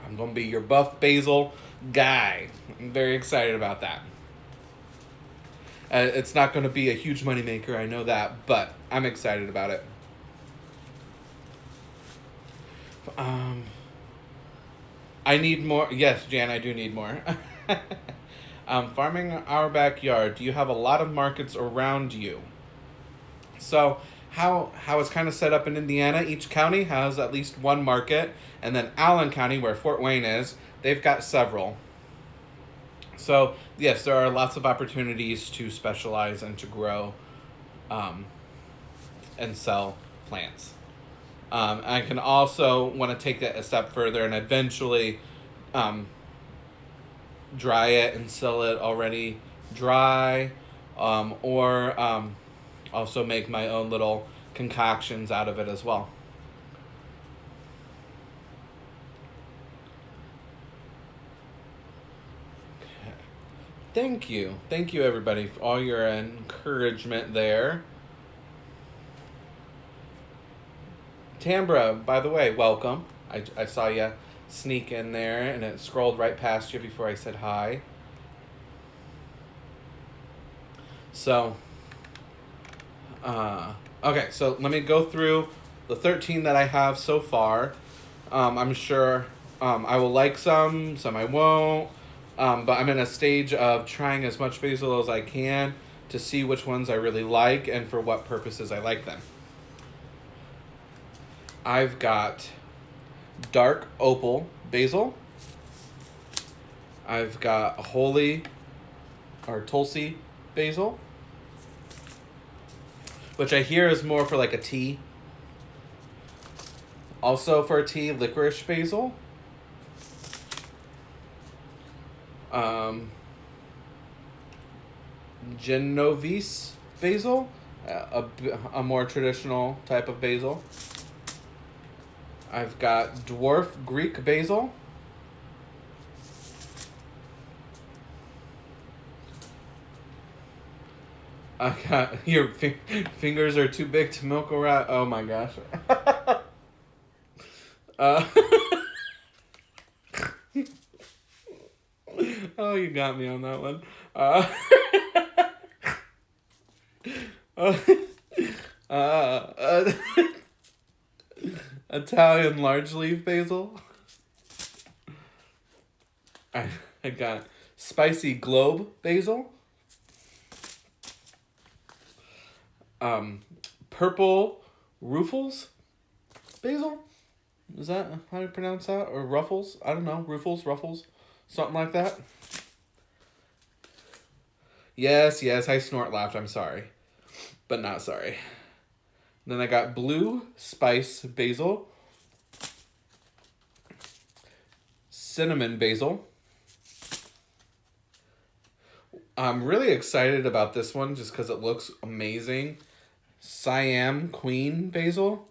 I'm going to be your buff basil guy. I'm very excited about that. It's not going to be a huge moneymaker, I know that, but I'm excited about it. Um, I need more. Yes, Jan, I do need more. Farming our backyard. Do you have a lot of markets around you? So how it's kind of set up in Indiana, each county has at least one market, and then Allen County, where Fort Wayne is, they've got several. So yes, there are lots of opportunities to specialize and to grow, um, and sell plants. I can also want to take that a step further and eventually um, dry it and sell it already dry, or also make my own little concoctions out of it as well. Thank you everybody for all your encouragement there. Tambra, by the way, welcome. I saw you sneak in there and it scrolled right past you before I said hi. So, okay, so let me go through the 13 that I have so far. I'm sure I will like some I won't. But I'm in a stage of trying as much basil as I can to see which ones I really like and for what purposes I like them. I've got dark opal basil. I've got holy or Tulsi basil, which I hear is more for like a tea. Also for a tea, licorice basil. Genovese basil, a more traditional type of basil. I've got dwarf Greek basil. I got your fingers are too big to milk a rat. Oh my gosh. uh, oh, you got me on that one. Uh, uh, Italian large leaf basil. I got spicy globe basil. Purple ruffles basil. Is that how you pronounce that? Or ruffles? I don't know. Ruffles, something like that. Yes, I snort laughed. I'm sorry, but not sorry. Then I got blue spice basil, cinnamon basil. I'm really excited about this one just because it looks amazing. Siam queen basil.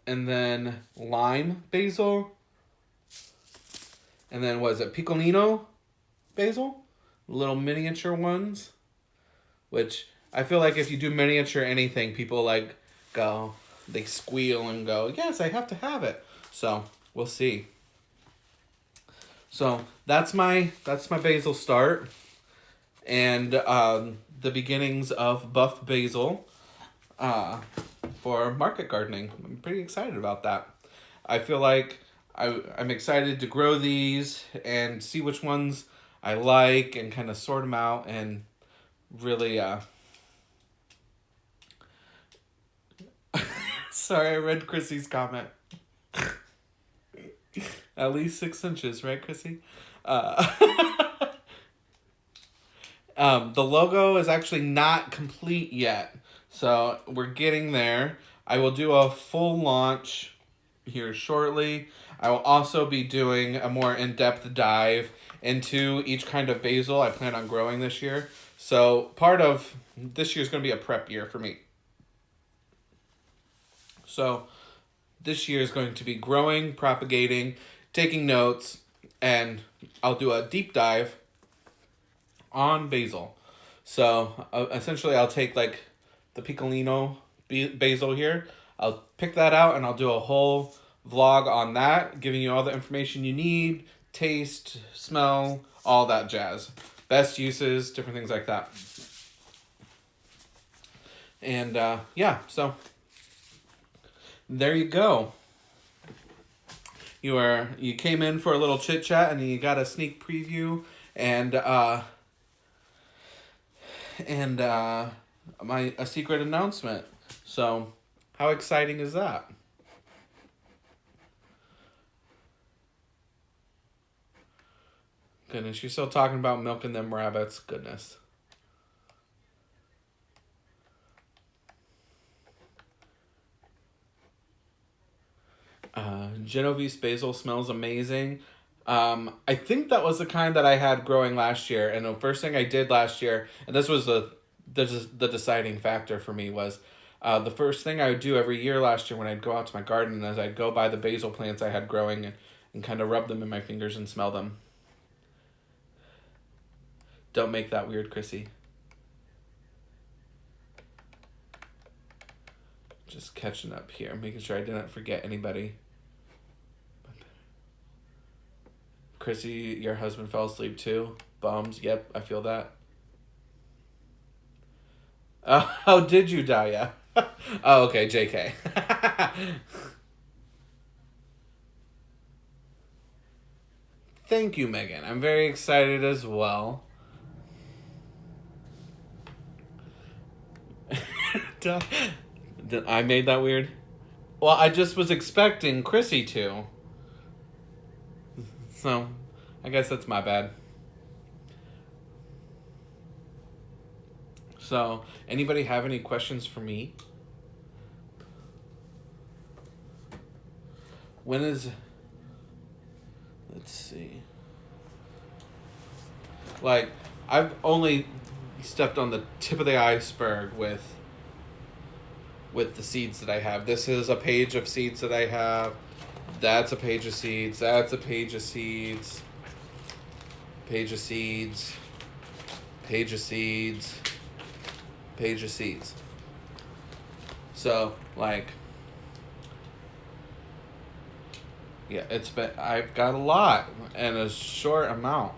And then lime basil. And then was it Piccolino basil? Little miniature ones. Which I feel like if you do miniature anything, people like go, they squeal and go, yes, I have to have it. So we'll see. So that's my basil start, and the beginnings of buff basil for market gardening. I'm pretty excited about that. I feel like I'm excited to grow these and see which ones I like and kind of sort them out and really sorry, I read Chrissy's comment. At least 6 inches, right, Chrissy? The logo is actually not complete yet, so we're getting there. I will do a full launch here shortly. I will also be doing a more in-depth dive into each kind of basil I plan on growing this year. So part of this year is going to be a prep year for me. So this year is going to be growing, propagating, taking notes, and I'll do a deep dive on basil. So essentially, I'll take like the piccolino basil here. I'll pick that out and I'll do a whole vlog on that, giving you all the information you need, taste, smell, all that jazz. Best uses, different things like that. And yeah, so there you go. You came in for a little chit chat and you got a sneak preview and a secret announcement. So how exciting is that? Goodness, you're still talking about milking them rabbits. Goodness. Genovese basil smells amazing. I think that was the kind that I had growing last year. And the first thing I did last year, and this was the deciding factor for me, was the first thing I would do every year last year when I'd go out to my garden is I'd go buy the basil plants I had growing and kind of rub them in my fingers and smell them. Don't make that weird, Chrissy. Just catching up here, making sure I didn't forget anybody. Chrissy, your husband fell asleep too? Bums, yep, I feel that. How did you, Daya? Oh, okay, JK. Thank you, Megan. I'm very excited as well. I made that weird? Well, I just was expecting Chrissy to. So, I guess that's my bad. So, anybody have any questions for me? When is... Let's see. Like, I've only stepped on the tip of the iceberg with the seeds that I have. This is a page of seeds that I have. That's a page of seeds. That's a page of seeds. Page of seeds. Page of seeds. Page of seeds. So, like, yeah, I've got a lot and a short amount.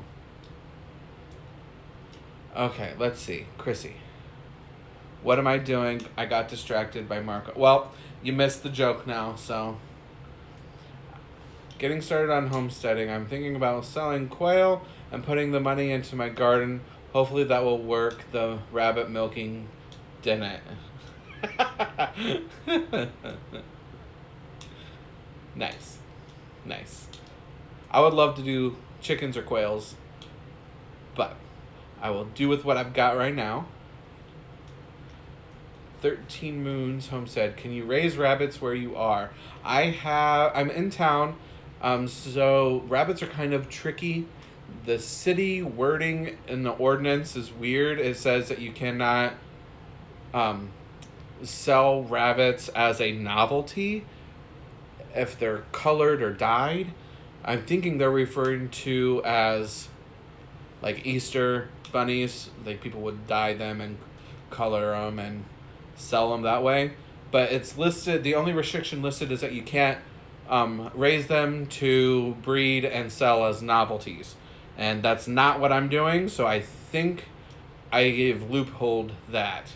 Okay, let's see. Chrissy. What am I doing? I got distracted by Marco. Well, you missed the joke now, so. Getting started on homesteading. I'm thinking about selling quail and putting the money into my garden. Hopefully that will work. The rabbit milking didn't. Nice. Nice. I would love to do chickens or quails, but I will do with what I've got right now. 13 Moons Homestead. Can you raise rabbits where you are? I'm in town, so rabbits are kind of tricky. The city wording in the ordinance is weird. It says that you cannot sell rabbits as a novelty if they're colored or dyed. I'm thinking they're referring to as like Easter bunnies. Like people would dye them and color them and sell them that way. But it's listed, the only restriction listed is that you can't raise them to breed and sell as novelties. And that's not what I'm doing, so I think I have loopholed that.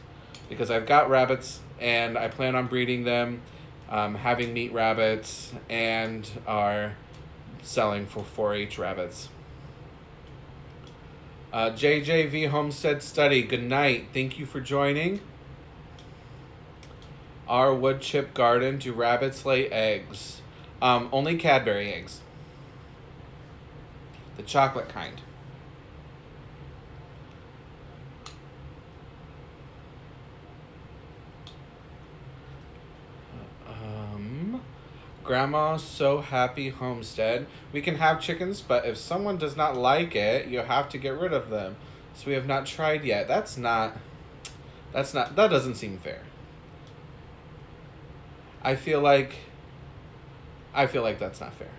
Because I've got rabbits, and I plan on breeding them, having meat rabbits, and are selling for 4-H rabbits. JJV Homestead Study, good night. Thank you for joining. Our wood chip garden, do rabbits lay eggs? Only Cadbury eggs. The chocolate kind. Grandma's So Happy Homestead. We can have chickens, but if someone does not like it, you have to get rid of them. So we have not tried yet. That doesn't seem fair. I feel like that's not fair.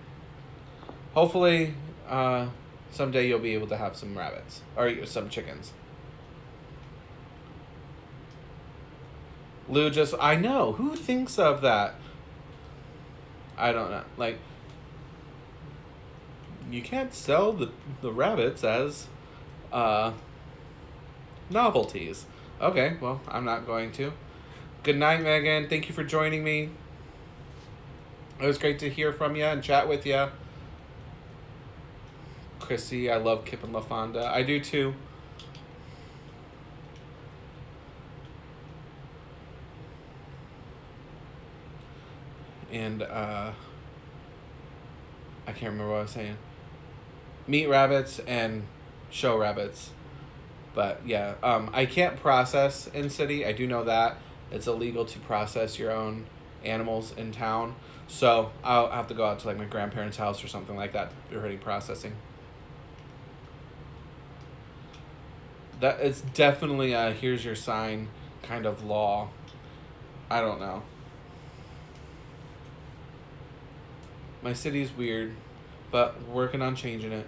Hopefully, someday you'll be able to have some rabbits or some chickens. Lou just, I know, who thinks of that? I don't know. Like, you can't sell the rabbits as novelties. Okay, well, I'm not going to. Good night, Megan. Thank you for joining me. It was great to hear from you and chat with you. Chrissy, I love Kip and LaFonda. I do too. And I can't remember what I was saying. Meat rabbits and show rabbits. But yeah, I can't process in city. I do know that. It's illegal to process your own animals in town. So I'll have to go out to like my grandparents' house or something like that. They're already processing. That it's definitely a here's your sign kind of law. I don't know. My city's weird, but working on changing it.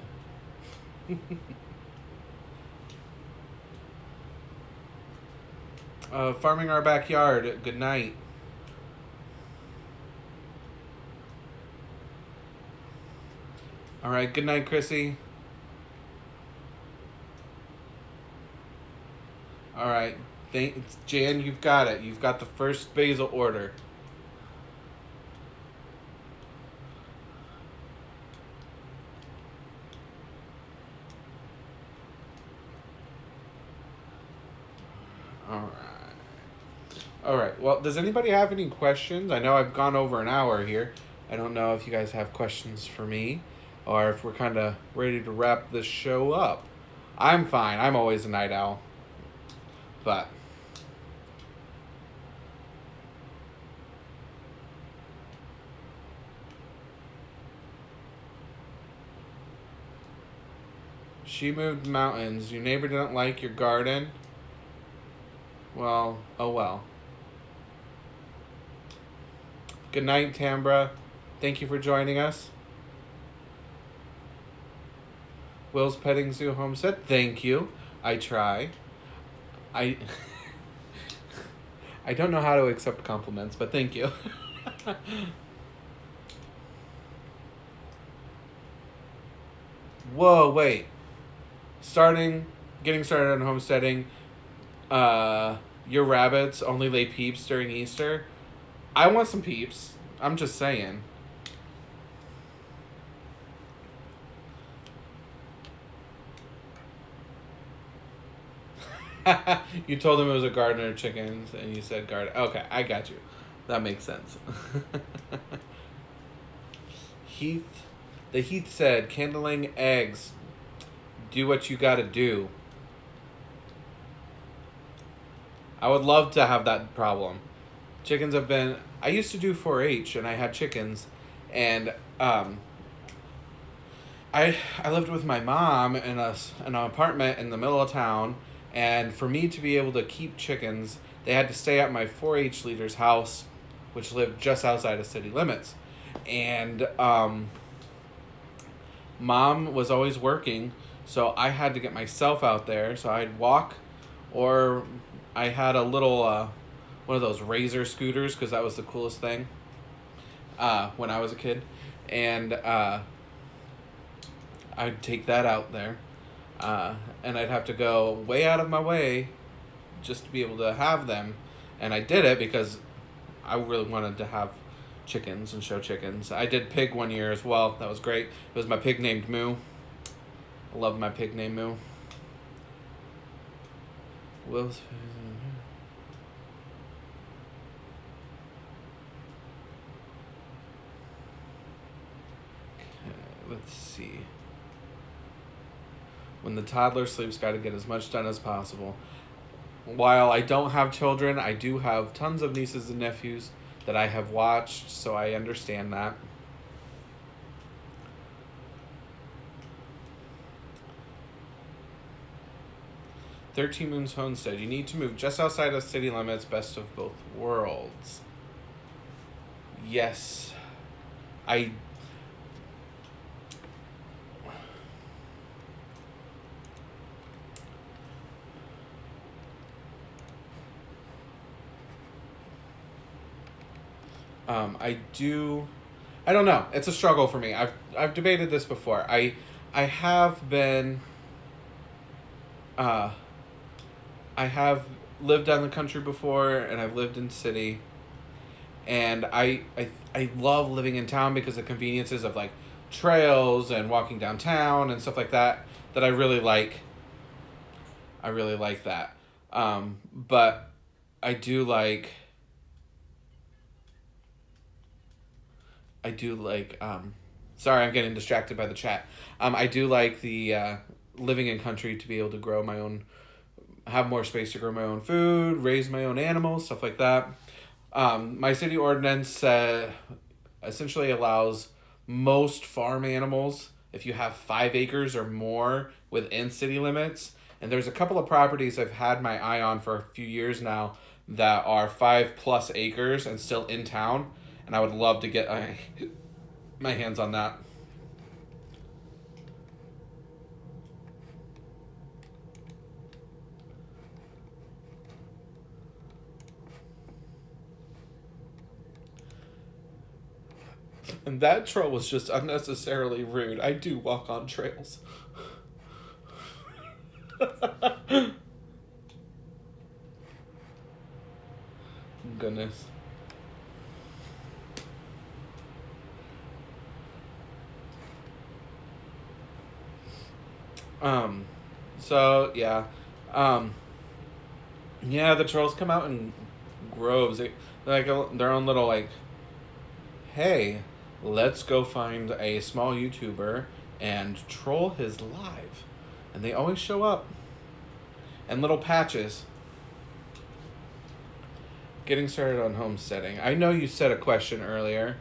Farming our backyard. Good night. All right. Good night, Chrissy. All right. Thanks, Jan. You've got it. You've got the first basil order. All right. All right. Well, does anybody have any questions? I know I've gone over an hour here. I don't know if you guys have questions for me or if we're kind of ready to wrap this show up. I'm fine. I'm always a night owl. But she moved mountains. Your neighbor didn't like your garden. Well, oh well. Good night, Tambra. Thank you for joining us. Will's Petting Zoo Homestead. Thank you. I try. I I don't know how to accept compliments, but thank you. Whoa, wait. Getting started on homesteading. Your rabbits only lay peeps during Easter. I want some peeps. I'm just saying. You told him it was a garden of chickens, and you said garden. Okay, I got you. That makes sense. Heath said, "Candling eggs. Do what you gotta do." I would love to have that problem. Chickens have been. I used to do 4-H, and I had chickens, and I lived with my mom in an apartment in the middle of town, and for me to be able to keep chickens, they had to stay at my 4-H leader's house, which lived just outside of city limits, and Mom was always working, so I had to get myself out there. So I'd walk, or I had a little one of those Razor scooters because that was the coolest thing when I was a kid, and I'd take that out there, and I'd have to go way out of my way just to be able to have them, and I did it because I really wanted to have chickens and show chickens. I did pig one year as well. That was great. It was my pig named Moo. I love my pig named Moo. Will's... Let's see. When the toddler sleeps, got to get as much done as possible. While I don't have children, I do have tons of nieces and nephews that I have watched, so I understand that. "13 Moons Homestead. You need to move just outside of city limits. Best of both worlds." Yes. I do. I don't know. It's a struggle for me. I've debated this before. I have been. Uh, I have lived down the country before, and I've lived in city, and I love living in town because of the conveniences of like trails and walking downtown and stuff like that. That I really like. I really like that. But I do like. I do like. Sorry, I'm getting distracted by the chat. I do like the living in country to be able to grow my own, have more space to grow my own food, raise my own animals, stuff like that. My city ordinance essentially allows most farm animals if you have 5 acres or more within city limits. And there's a couple of properties I've had my eye on for a few years now that are 5+ acres and still in town. And I would love to get my hands on that. And that troll was just unnecessarily rude. I do walk on trails. Goodness. Um, so yeah, um, yeah, the trolls come out in groves. They're like their own little like, hey, let's go find a small YouTuber and troll his live, and they always show up in little patches. Getting started on homesteading. I know you said a question earlier.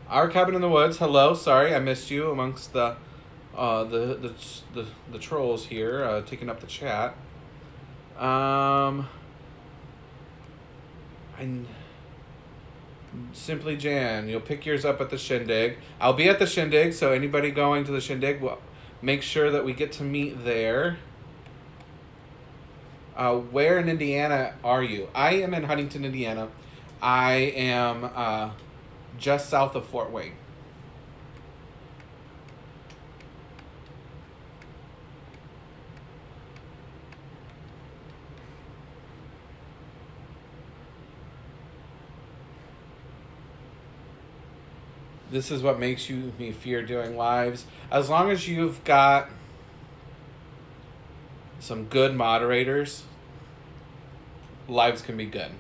Our cabin in the woods. Hello, sorry I missed you amongst the trolls here taking up the chat. I Simply Jan, you'll pick yours up at the shindig. I'll be at the shindig, so anybody going to the shindig, will make sure that we get to meet there. Where in Indiana are you? I am in Huntington, Indiana. I am just south of Fort Wayne. This is what makes me fear doing lives. As long as you've got some good moderators, lives can be good.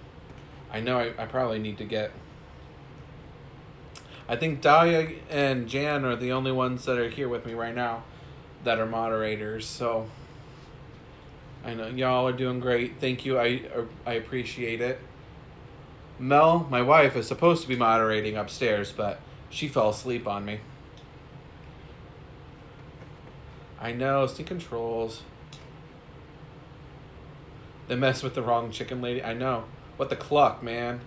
I know I probably need to get... I think Dahlia and Jan are the only ones that are here with me right now that are moderators, so I know y'all are doing great. Thank you. I appreciate it. Mel, my wife, is supposed to be moderating upstairs, but she fell asleep on me. I know, stinking trolls. They mess with the wrong chicken lady. I know. What the cluck, man?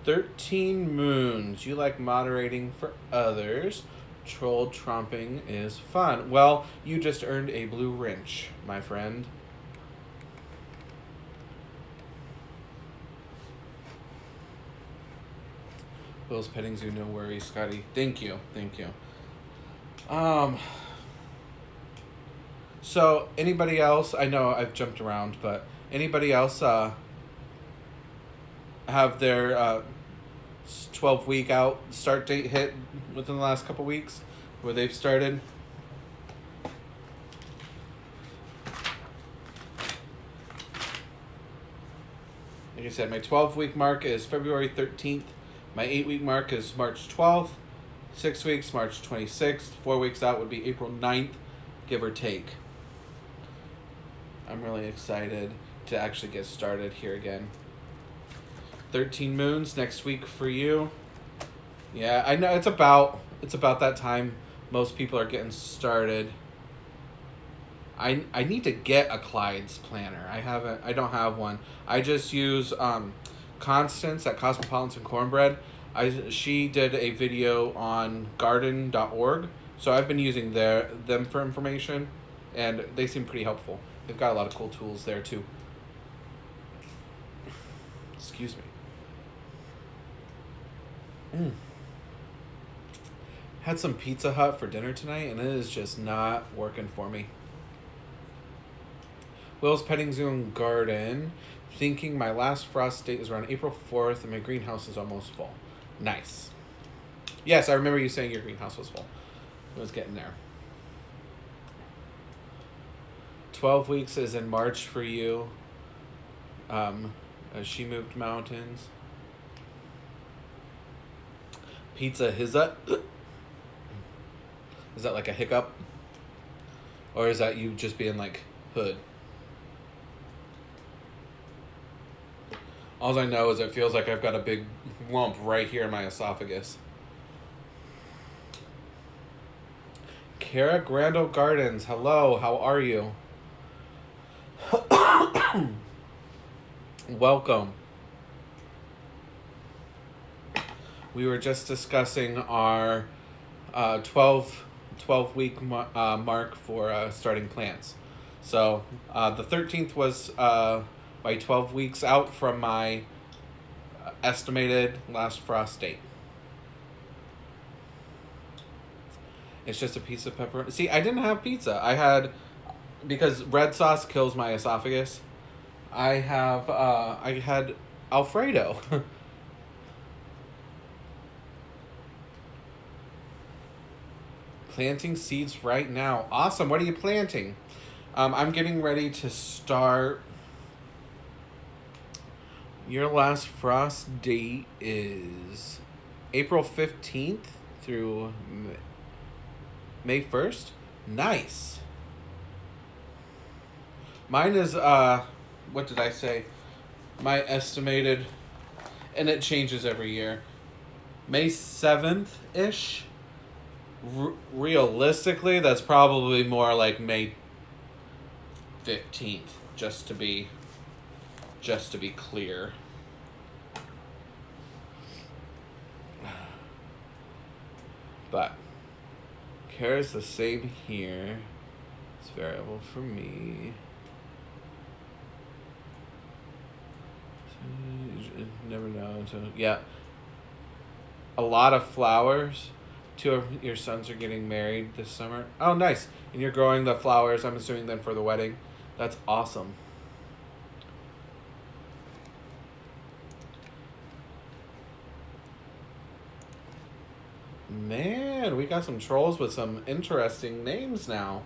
"13 moons. You like moderating for others. Troll tromping is fun." Well, you just earned a blue wrench, my friend. Will's petting zoo, no worries, Scottie. Thank you. So anybody else? I know I've jumped around, but anybody else have their 12-week out start date hit within the last couple weeks, where they've started? Like I said, my 12-week mark is February 13th. My 8-week mark is March 12th. 6 weeks, March 26th. 4 weeks out would be April 9th, give or take. I'm really excited to actually get started here again. 13 moons next week for you. Yeah, I know it's about that time most people are getting started. I need to get a Clyde's planner. I don't have one. I just use Constance at Cosmopolitan Cornbread. She did a video on garden.org, so I've been using them for information, and they seem pretty helpful. They've got a lot of cool tools there too. Excuse me. Had some Pizza Hut for dinner tonight, and it is just not working for me. Will's Petting Zoo and Garden. Thinking my last frost date is around April 4th, and my greenhouse is almost full. Nice. Yes, I remember you saying your greenhouse was full. It was getting there. 12 weeks is in March for you. As she moved mountains. Pizza Hizza. Is that like a hiccup? Or is that you just being like hood? All I know is it feels like I've got a big lump right here in my esophagus. Kara Grandel Gardens, hello, how are you? Welcome. We were just discussing our 12 week mark for starting plants. So the 13th was by 12 weeks out from my estimated last frost date. It's just a piece of pepperoni. See, I didn't have pizza. I had, because red sauce kills my esophagus, I had Alfredo. Planting seeds right now. Awesome. What are you planting? I'm getting ready to start. Your last frost date is April 15th through May 1st. Nice. Mine is, what did I say? My estimated, and it changes every year, May 7th-ish. Realistically, that's probably more like May 15th, just to be clear. But Kara's the same here. It's variable for me. Never know. Yeah. A lot of flowers. 2 of your sons are getting married this summer. Oh, nice. And you're growing the flowers, I'm assuming, then for the wedding. That's awesome. Man, we got some trolls with some interesting names now.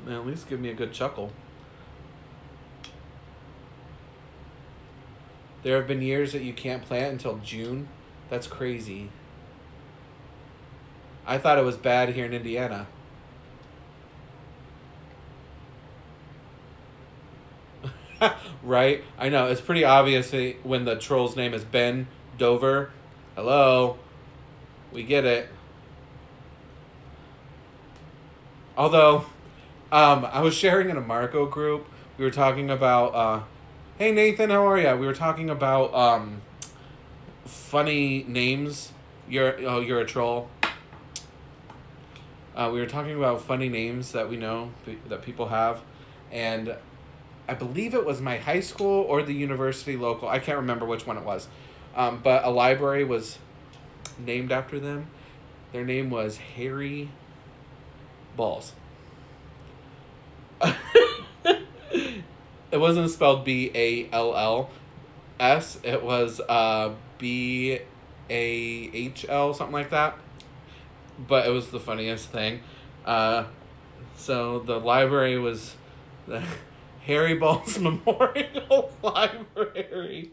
At least give me a good chuckle. There have been years that you can't plant until June. That's crazy. I thought it was bad here in Indiana. Right? I know. It's pretty obvious when the troll's name is Ben Dover. Hello. We get it. Although, I was sharing in a Marco group. We were talking about, hey Nathan, how are ya? We were talking about, funny names. You're a troll. We were talking about funny names that we know, that people have. And I believe it was my high school or the university local. I can't remember which one it was. But a library was named after them. Their name was Harry Balls. It wasn't spelled BALLS. It was BAHL, something like that. But it was the funniest thing. So the library was the Harry Balls Memorial Library.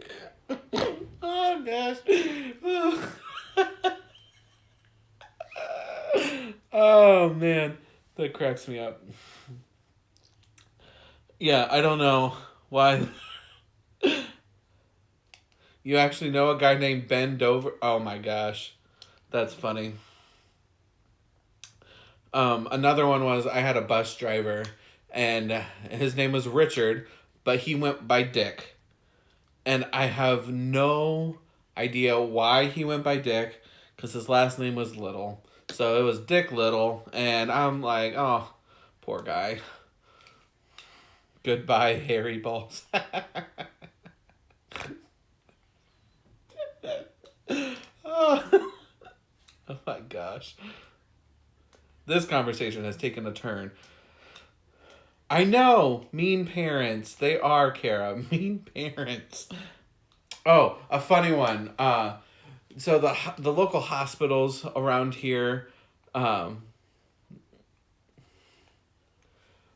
Oh gosh. Oh man, that cracks me up. Yeah, I don't know why. You actually know a guy named Ben Dover? Oh my gosh, that's funny. Another one was, I had a bus driver, and his name was Richard, but he went by Dick. And I have no idea why he went by Dick, because his last name was Little. So it was Dick Little, and I'm like, oh, poor guy. Goodbye, hairy balls. Oh, oh my gosh. This conversation has taken a turn. I know, mean parents. They are, Kara. Mean parents. Oh, a funny one. So the local hospitals around here, um,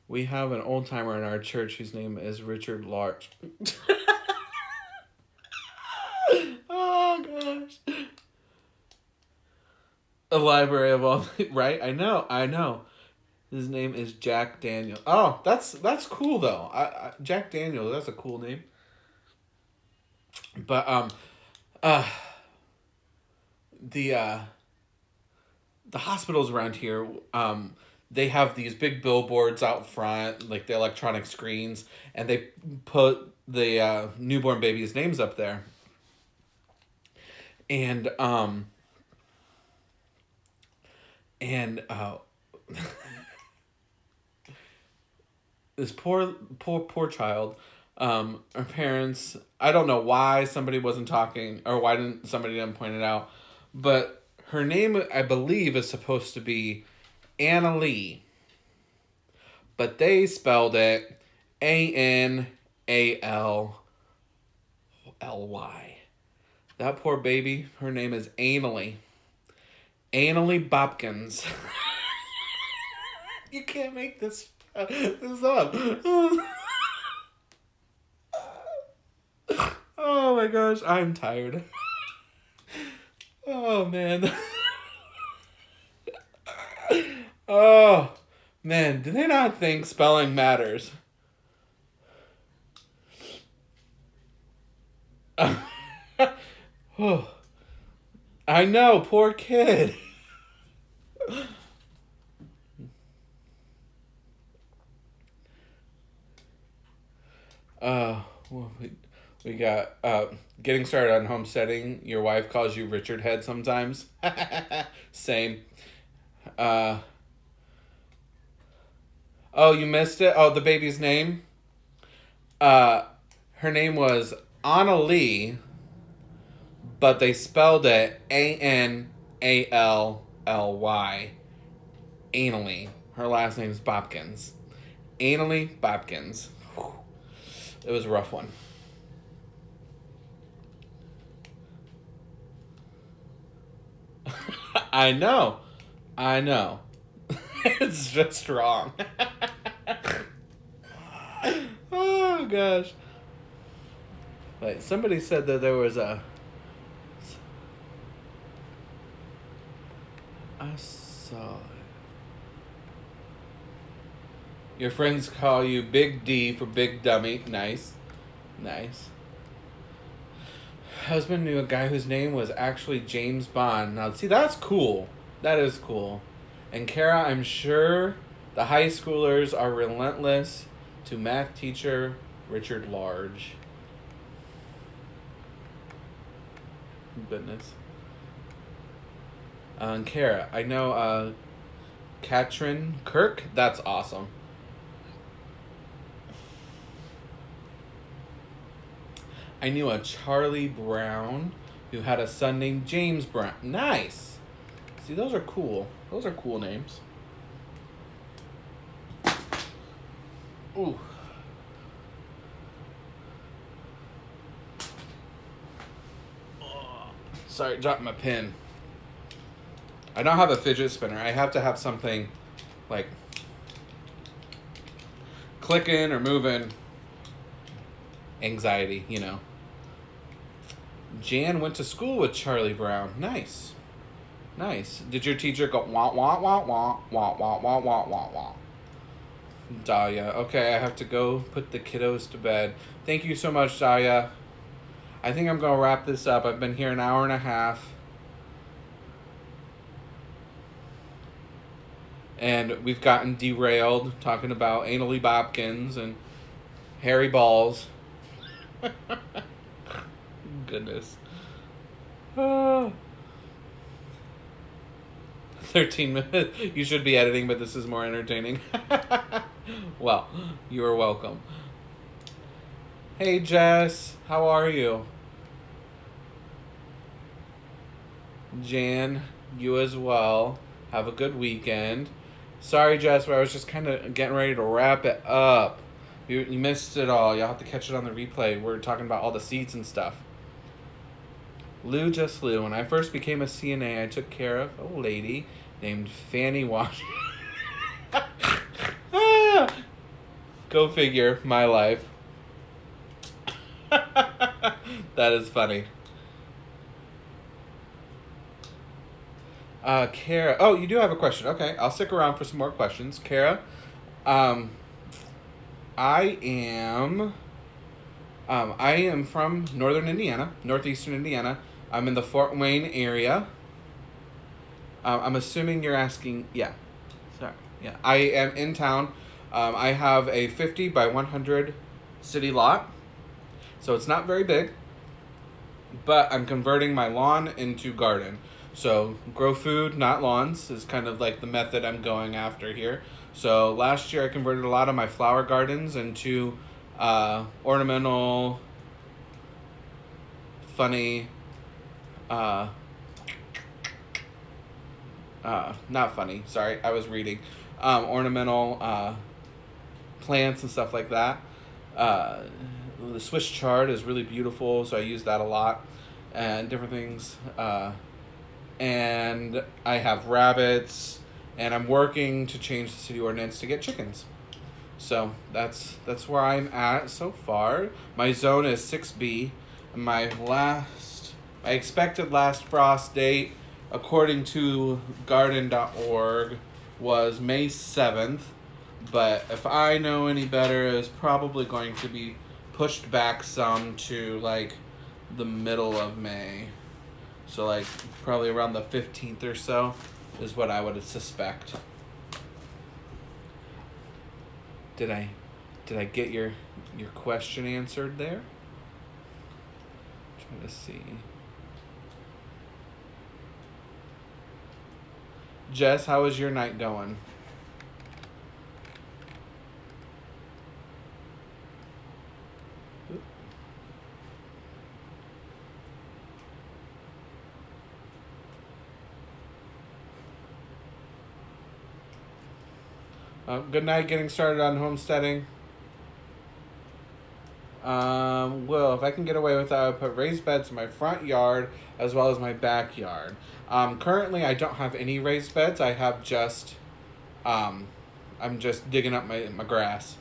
we have an old timer in our church whose name is Richard Larch. Oh gosh. A library of all, right? I know. His name is Jack Daniel. Oh, that's cool though. Jack Daniel, that's a cool name. But uh, the uh, the hospitals around here, they have these big billboards out front, like the electronic screens, and they put the newborn babies' names up there. And and this poor child, her parents, I don't know why somebody wasn't talking, or why somebody didn't point it out, but her name, I believe, is supposed to be Anna Lee, but they spelled it Anally. That poor baby, her name is Annalie Bopkins. You can't make this up. Oh my gosh, I'm tired. Oh man. Oh man, do they not think spelling matters? Oh, I know, poor kid. Well, we got getting started on homesteading. Your wife calls you Richard Head sometimes. Same. Oh, you missed it. Oh, the baby's name. Her name was Anna Lee, but they spelled it Anally. Anally. Her last name's Bopkins. Annalie Bopkins. Whew. It was a rough one. I know. It's just wrong. Oh gosh. Like somebody said that there was I saw it. Your friends call you Big D for Big Dummy. Nice. Husband knew a guy whose name was actually James Bond. Now, see, that's cool. That is cool. And Kara, I'm sure the high schoolers are relentless to math teacher Richard Large. Goodness. And Kara, I know Katrin Kirk. That's awesome. I knew a Charlie Brown who had a son named James Brown. Nice. See, those are cool. Those are cool names. Ooh. Oh, sorry, dropped my pen. I don't have a fidget spinner. I have to have something like clicking or moving. Anxiety, you know. Jan went to school with Charlie Brown. Nice. Did your teacher go wah wah wah wah wah wah wah wah wah wah? Dahlia. Okay, I have to go put the kiddos to bed. Thank you so much, Dahlia. I think I'm gonna wrap this up. I've been here an hour and a half. And we've gotten derailed talking about Annalie Bopkins and Harry Balls. Goodness. Ah. 13 minutes. You should be editing, but this is more entertaining. Well, you are welcome. Hey, Jess. How are you? Jan, you as well. Have a good weekend. Sorry, Jess, but I was just kind of getting ready to wrap it up. You missed it all. You'll have to catch it on the replay. We're talking about all the seats and stuff. Lou just Lou. When I first became a CNA, I took care of a lady named Fanny Washington. Go figure, my life. That is funny. Kara. Oh, you do have a question. Okay, I'll stick around for some more questions. Kara, I am from northern Indiana, northeastern Indiana. I'm in the Fort Wayne area. I'm assuming you're asking, yeah. Sorry. Yeah, I am in town. I have a 50 by 100 city lot. So it's not very big. But I'm converting my lawn into garden. So grow food, not lawns, is kind of like the method I'm going after here. So last year I converted a lot of my flower gardens into ornamental, funny, not funny, sorry, I was reading, ornamental plants and stuff like that. The Swiss chard is really beautiful, so I use that a lot, and different things. And I have rabbits, and I'm working to change the city ordinance to get chickens. So that's where I'm at so far. My zone is 6B. My expected last frost date, according to garden.org, was May 7th. But if I know any better, it's probably going to be pushed back some to like the middle of May. So like probably around the 15th or so is what I would suspect. Did I get your question answered there? Trying to see. Jess, how is your night going? Good night, getting started on homesteading. Well, if I can get away with that, I would put raised beds in my front yard as well as my backyard. Currently, I don't have any raised beds. I have just, I'm just digging up my grass.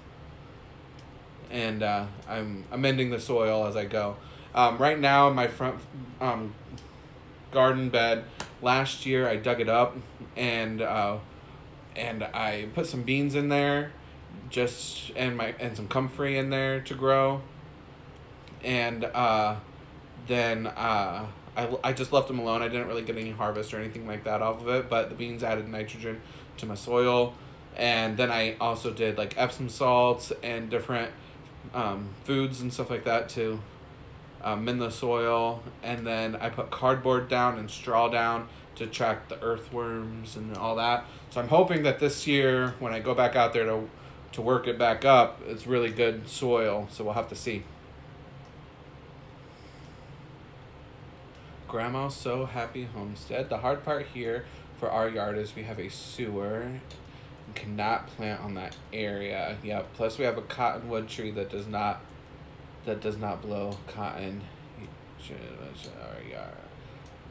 And I'm amending the soil as I go. Right now, my front garden bed, last year I dug it up and I put some beans in there, and some comfrey in there to grow, and then I just left them alone. I didn't really get any harvest or anything like that off of it, but the beans added nitrogen to my soil, and then I also did like Epsom salts and different foods and stuff like that to in the soil, and then I put cardboard down and straw down to track the earthworms and all that. So I'm hoping that this year, when I go back out there to work it back up, it's really good soil. So we'll have to see. Grandma's so happy homestead. The hard part here for our yard is we have a sewer and cannot plant on that area. Yeah. Plus we have a cottonwood tree that does not blow cotton.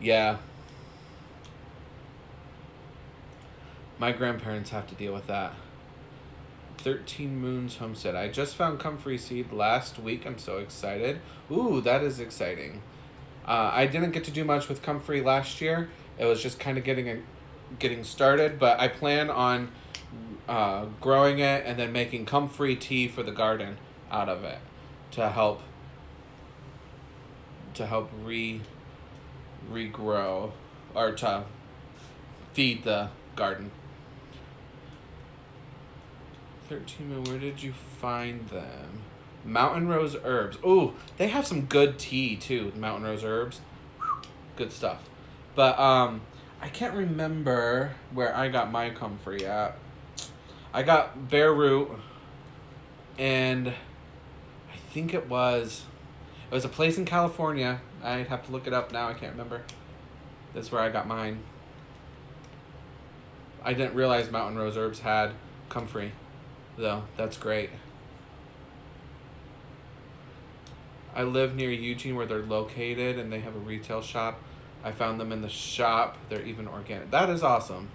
Yeah. My grandparents have to deal with that. 13 Moons Homestead. I just found comfrey seed last week. I'm so excited. Ooh, that is exciting. I didn't get to do much with comfrey last year. It was just kind of getting started, but I plan on growing it and then making comfrey tea for the garden out of it to help regrow or to feed the garden. 13, where did you find them? Mountain Rose Herbs. Ooh, they have some good tea too, Mountain Rose Herbs. good stuff. But I can't remember where I got my comfrey at. I got Bare Root, and I think it was a place in California. I'd have to look it up now. I can't remember. That's where I got mine. I didn't realize Mountain Rose Herbs had comfrey, though. That's great. I live near Eugene where they're located, and they have a retail shop. I found them in the shop. They're even organic. That is awesome.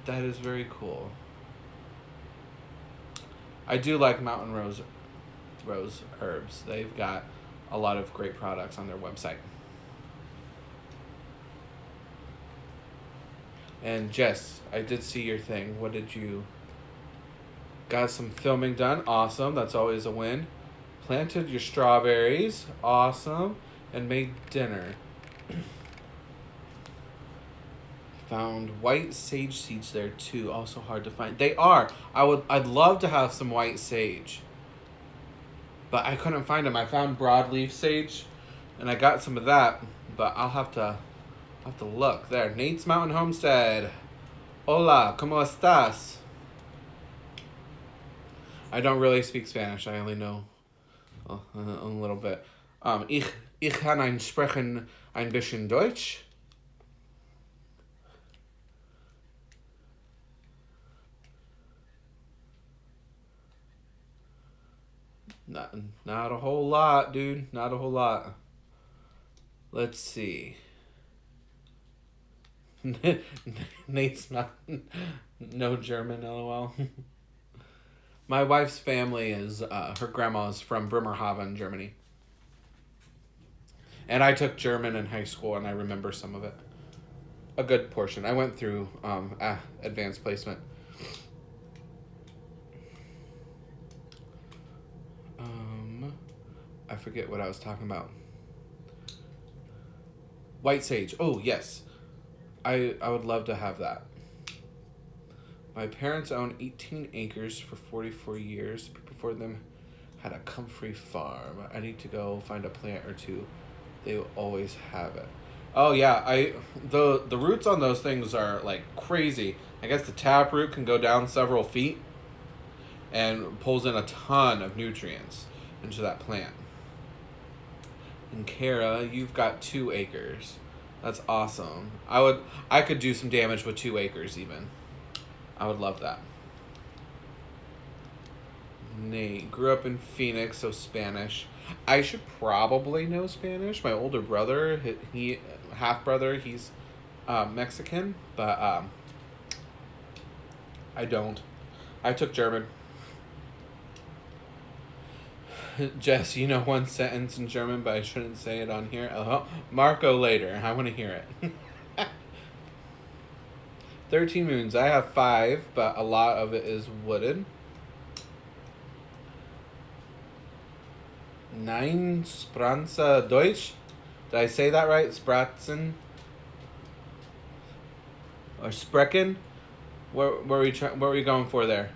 That is very cool. I do like Mountain Rose Herbs. They've got a lot of great products on their website. And Jess, I did see your thing. What did you... Got some filming done. Awesome. That's always a win. Planted your strawberries. Awesome. And made dinner. Found white sage seeds there too. Also hard to find. They are. I'd love to have some white sage. But I couldn't find them. I found broadleaf sage and I got some of that, but I'll have to look. There. Nate's Mountain Homestead. Hola, ¿cómo estás? I don't really speak Spanish. I only know a little bit. Ich kann sprechen ein bisschen Deutsch. Not a whole lot, dude. Not a whole lot. Let's see. Nate's not no German, lol. My wife's family is her grandma is from Bremerhaven, Germany. And I took German in high school, and I remember some of it. A good portion. I went through advanced placement. I forget what I was talking about. White sage. Oh, yes. I would love to have that. My parents owned 18 acres for 44 years. Before them had a comfrey farm. I need to go find a plant or two. They will always have it. Oh yeah, the roots on those things are like crazy. I guess the tap root can go down several feet and pulls in a ton of nutrients into that plant. And Kara, you've got 2 acres. That's awesome. I could do some damage with 2 acres even. I would love that. Nate grew up in Phoenix, so Spanish. I should probably know Spanish. My older brother, he half brother, he's Mexican, but I don't. I took German. Jess, you know one sentence in German, but I shouldn't say it on here. Marco later. I want to hear it. 13 moons. I have 5, but a lot of it is wooded. 9 Spranza Deutsch. Did I say that right? Spratzen? Or Sprechen? What were we going for there?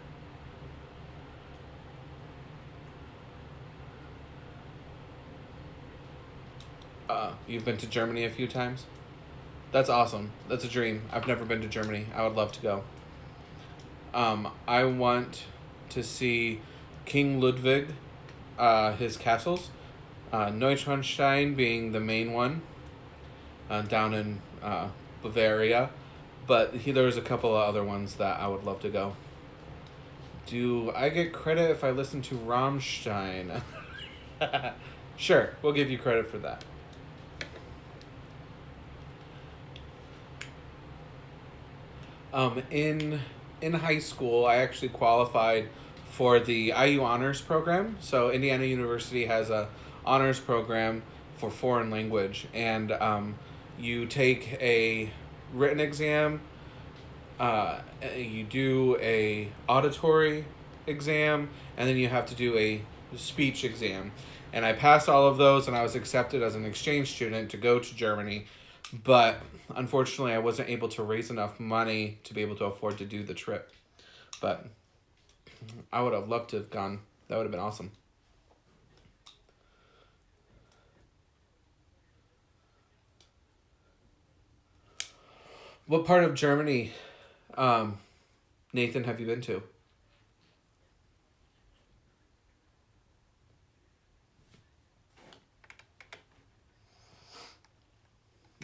You've been to Germany a few times? That's awesome. That's a dream. I've never been to Germany. I would love to go. I want to see King Ludwig, his castles. Neuschwanstein being the main one, down in Bavaria. But there was a couple of other ones that I would love to go. Do I get credit if I listen to Rammstein? Sure, we'll give you credit for that. In high school, I actually qualified for the IU Honors Program. So Indiana University has a honors program for foreign language, and you take a written exam, you do a auditory exam, and then you have to do a speech exam. And I passed all of those, and I was accepted as an exchange student to go to Germany. But unfortunately, I wasn't able to raise enough money to be able to afford to do the trip. But I would have loved to have gone. That would have been awesome. What part of Germany, um, Nathan, have you been to?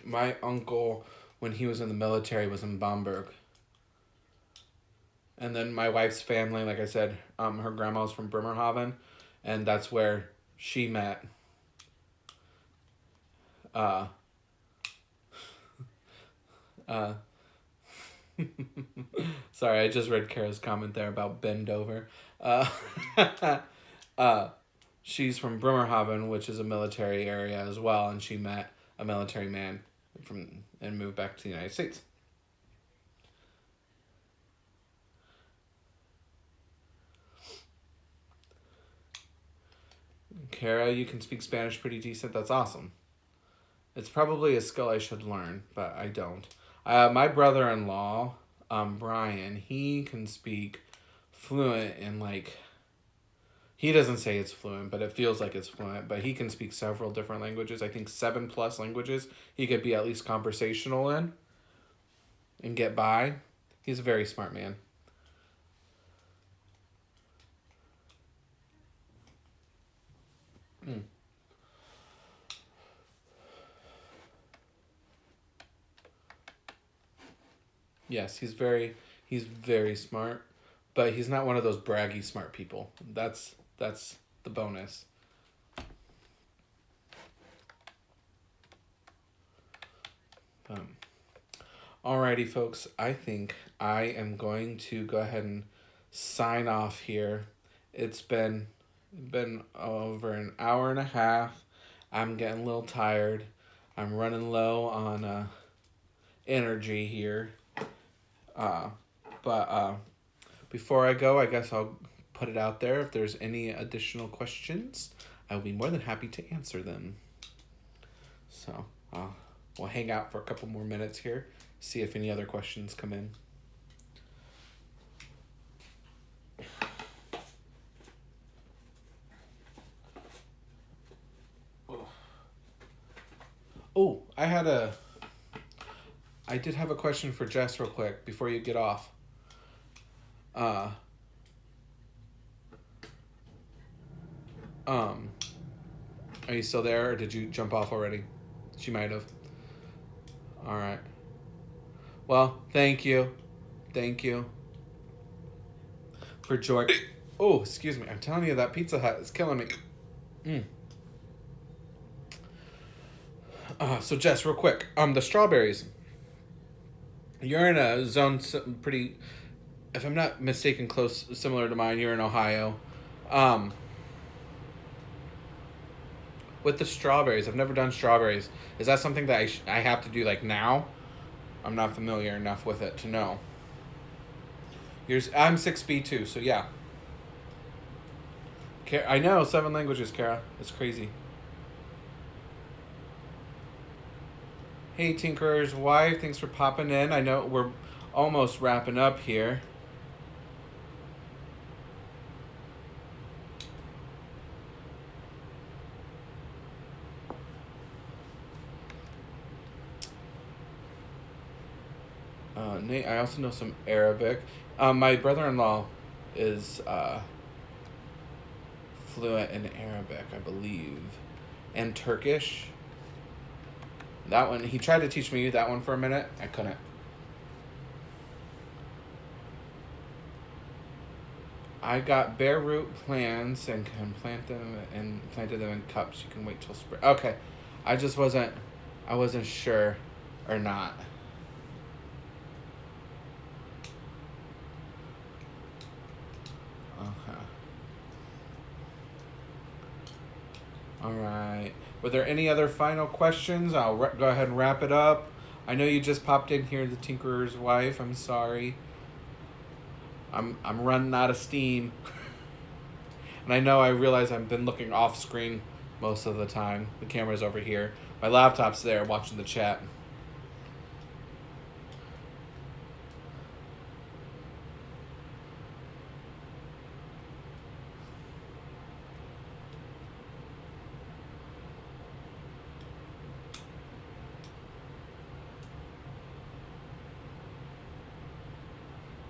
My uncle, when he was in the military, was in Bamberg. And then my wife's family, like I said, her grandma was from Bremerhaven, and that's where she met. Uh, uh, Sorry, I just read Kara's comment there about bend over. Uh, uh, she's from Bremerhaven, which is a military area as well, and she met a military man from and moved back to the United States. Kara, you can speak Spanish pretty decent. That's awesome. It's probably a skill I should learn, but I don't. My brother-in-law, Brian, he can speak fluent in like he doesn't say it's fluent, but it feels like it's fluent. But he can speak several different languages. I think 7+ languages he could be at least conversational in and get by. He's a very smart man. Mm. Yes, he's very smart, but he's not one of those braggy smart people. That's the bonus. Um, Alrighty, folks. I think I am going to go ahead and sign off here. It's been over an hour and a half. I'm getting a little tired. I'm running low on energy here. Uh, but before I go, I guess I'll put it out there. If there's any additional questions, I'll be more than happy to answer them. So we'll hang out for a couple more minutes here, see if any other questions come in. Oh, I did have a question for Jess real quick before you get off. Uh, um, are you still there, or did you jump off already? She might have. All right. Well, thank you for joining. Oh, excuse me. I'm telling you, that Pizza Hut is killing me. Mm. So Jess, real quick, the strawberries. You're in a zone pretty, if I'm not mistaken, close, similar to mine. You're in Ohio. Um, with the strawberries, I've never done strawberries. Is that something that I have to do like now? I'm not familiar enough with it to know. I'm 6B too, so yeah. I know 7 languages, Kara. It's crazy. Hey, Tinkerer's wife, thanks for popping in. I know we're almost wrapping up here. Nate, I also know some Arabic. My brother-in-law is fluent in Arabic, I believe, and Turkish. That one, he tried to teach me that one for a minute. I couldn't. I got bare root plants and can plant them and planted them in cups. You can wait till spring. Okay, I wasn't sure or not. Okay. All right. Were there any other final questions? I'll go ahead and wrap it up. I know you just popped in here, the Tinkerer's wife. I'm sorry. I'm running out of steam. And I realize I've been looking off screen most of the time. The camera's over here. My laptop's there watching the chat.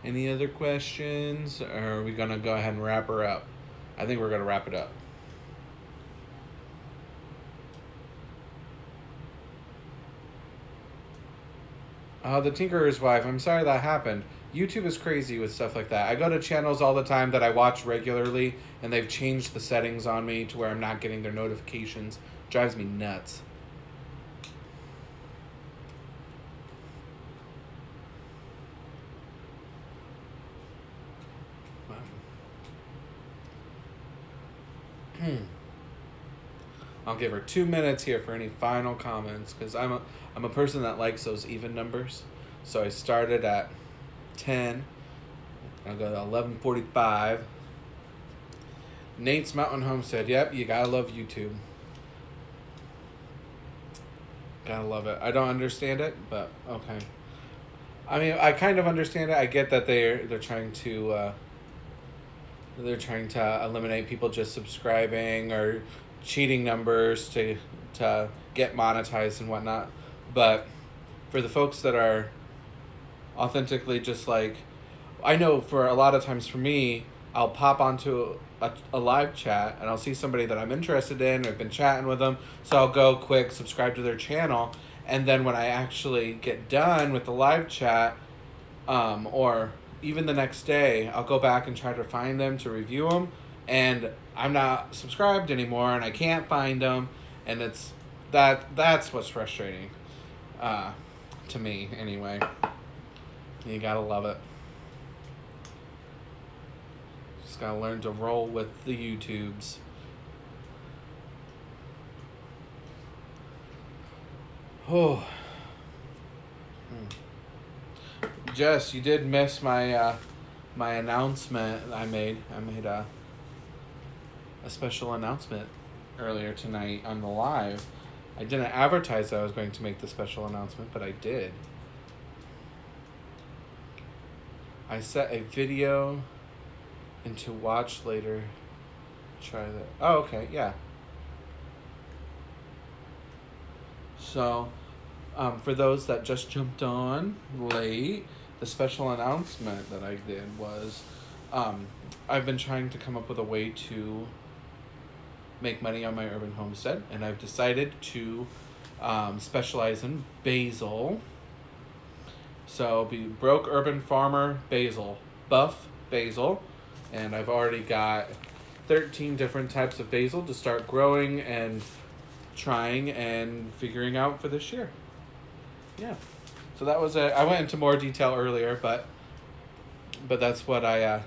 Any other questions? Or are we going to go ahead and wrap her up? I think we're going to wrap it up. The Tinkerer's Wife, I'm sorry that happened. YouTube is crazy with stuff like that. I go to channels all the time that I watch regularly, and they've changed the settings on me to where I'm not getting their notifications. Drives me nuts. I'll give her 2 minutes here for any final comments, because I'm a person that likes those even numbers. So I started at 10. I'll go to 11:45. Nate's Mountain Home said, "Yep, you gotta love YouTube. Gotta love it. I don't understand it, but okay. I mean, I kind of understand it. I get that they're trying to eliminate people just subscribing or cheating numbers to get monetized and whatnot. But for the folks that are authentically just like, I know for a lot of times for me, I'll pop onto a live chat and I'll see somebody that I'm interested in, or I've been chatting with them, so I'll go quick subscribe to their channel, and then when I actually get done with the live chat, or even the next day, I'll go back and try to find them to review them, and I'm not subscribed anymore, and I can't find them, and that's what's frustrating, to me anyway. You gotta love it. Just gotta learn to roll with the YouTubes. Oh. Jess, you did miss my my announcement I made. I made a special announcement earlier tonight on the live. I didn't advertise that I was going to make the special announcement, but I did. I set a video and to watch later. Try that. Oh, okay, yeah. So, for those that just jumped on late, the special announcement that I did was, I've been trying to come up with a way to make money on my urban homestead, and I've decided to specialize in basil. So be broke urban farmer basil, buff basil, and I've already got 13 different types of basil to start growing and trying and figuring out for this year. Yeah, so that was it. I went into more detail earlier, but that's what I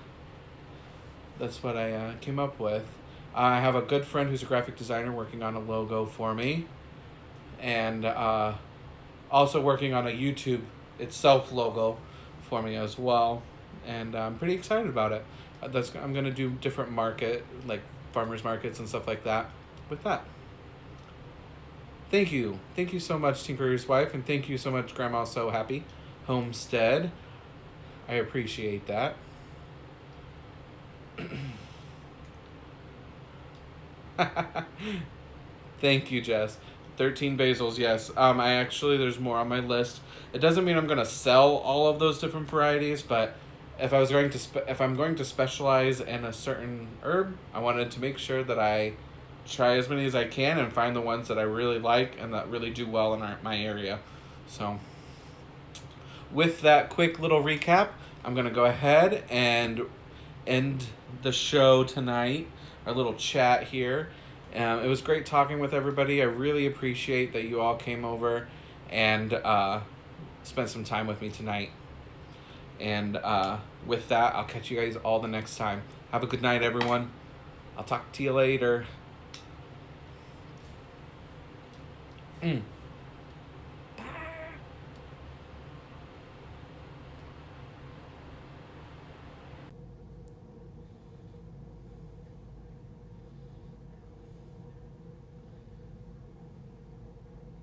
came up with. I have a good friend who's a graphic designer working on a logo for me, and also working on a YouTube itself logo for me as well, and I'm pretty excited about it. I'm gonna do different like farmers markets and stuff like that with that. Thank you so much, Tinkerer's Wife, and thank you so much, Grandma So Happy Homestead. I appreciate that. Thank you, Jess. 13 basils, yes. There's more on my list. It doesn't mean I'm gonna sell all of those different varieties, but if I'm going to specialize in a certain herb, I wanted to make sure that I try as many as I can and find the ones that I really like and that really do well in my area. So, with that quick little recap, I'm gonna go ahead and end the show tonight. Our little chat here. It was great talking with everybody. I really appreciate that you all came over and spent some time with me tonight. And with that, I'll catch you guys all the next time. Have a good night, everyone. I'll talk to you later.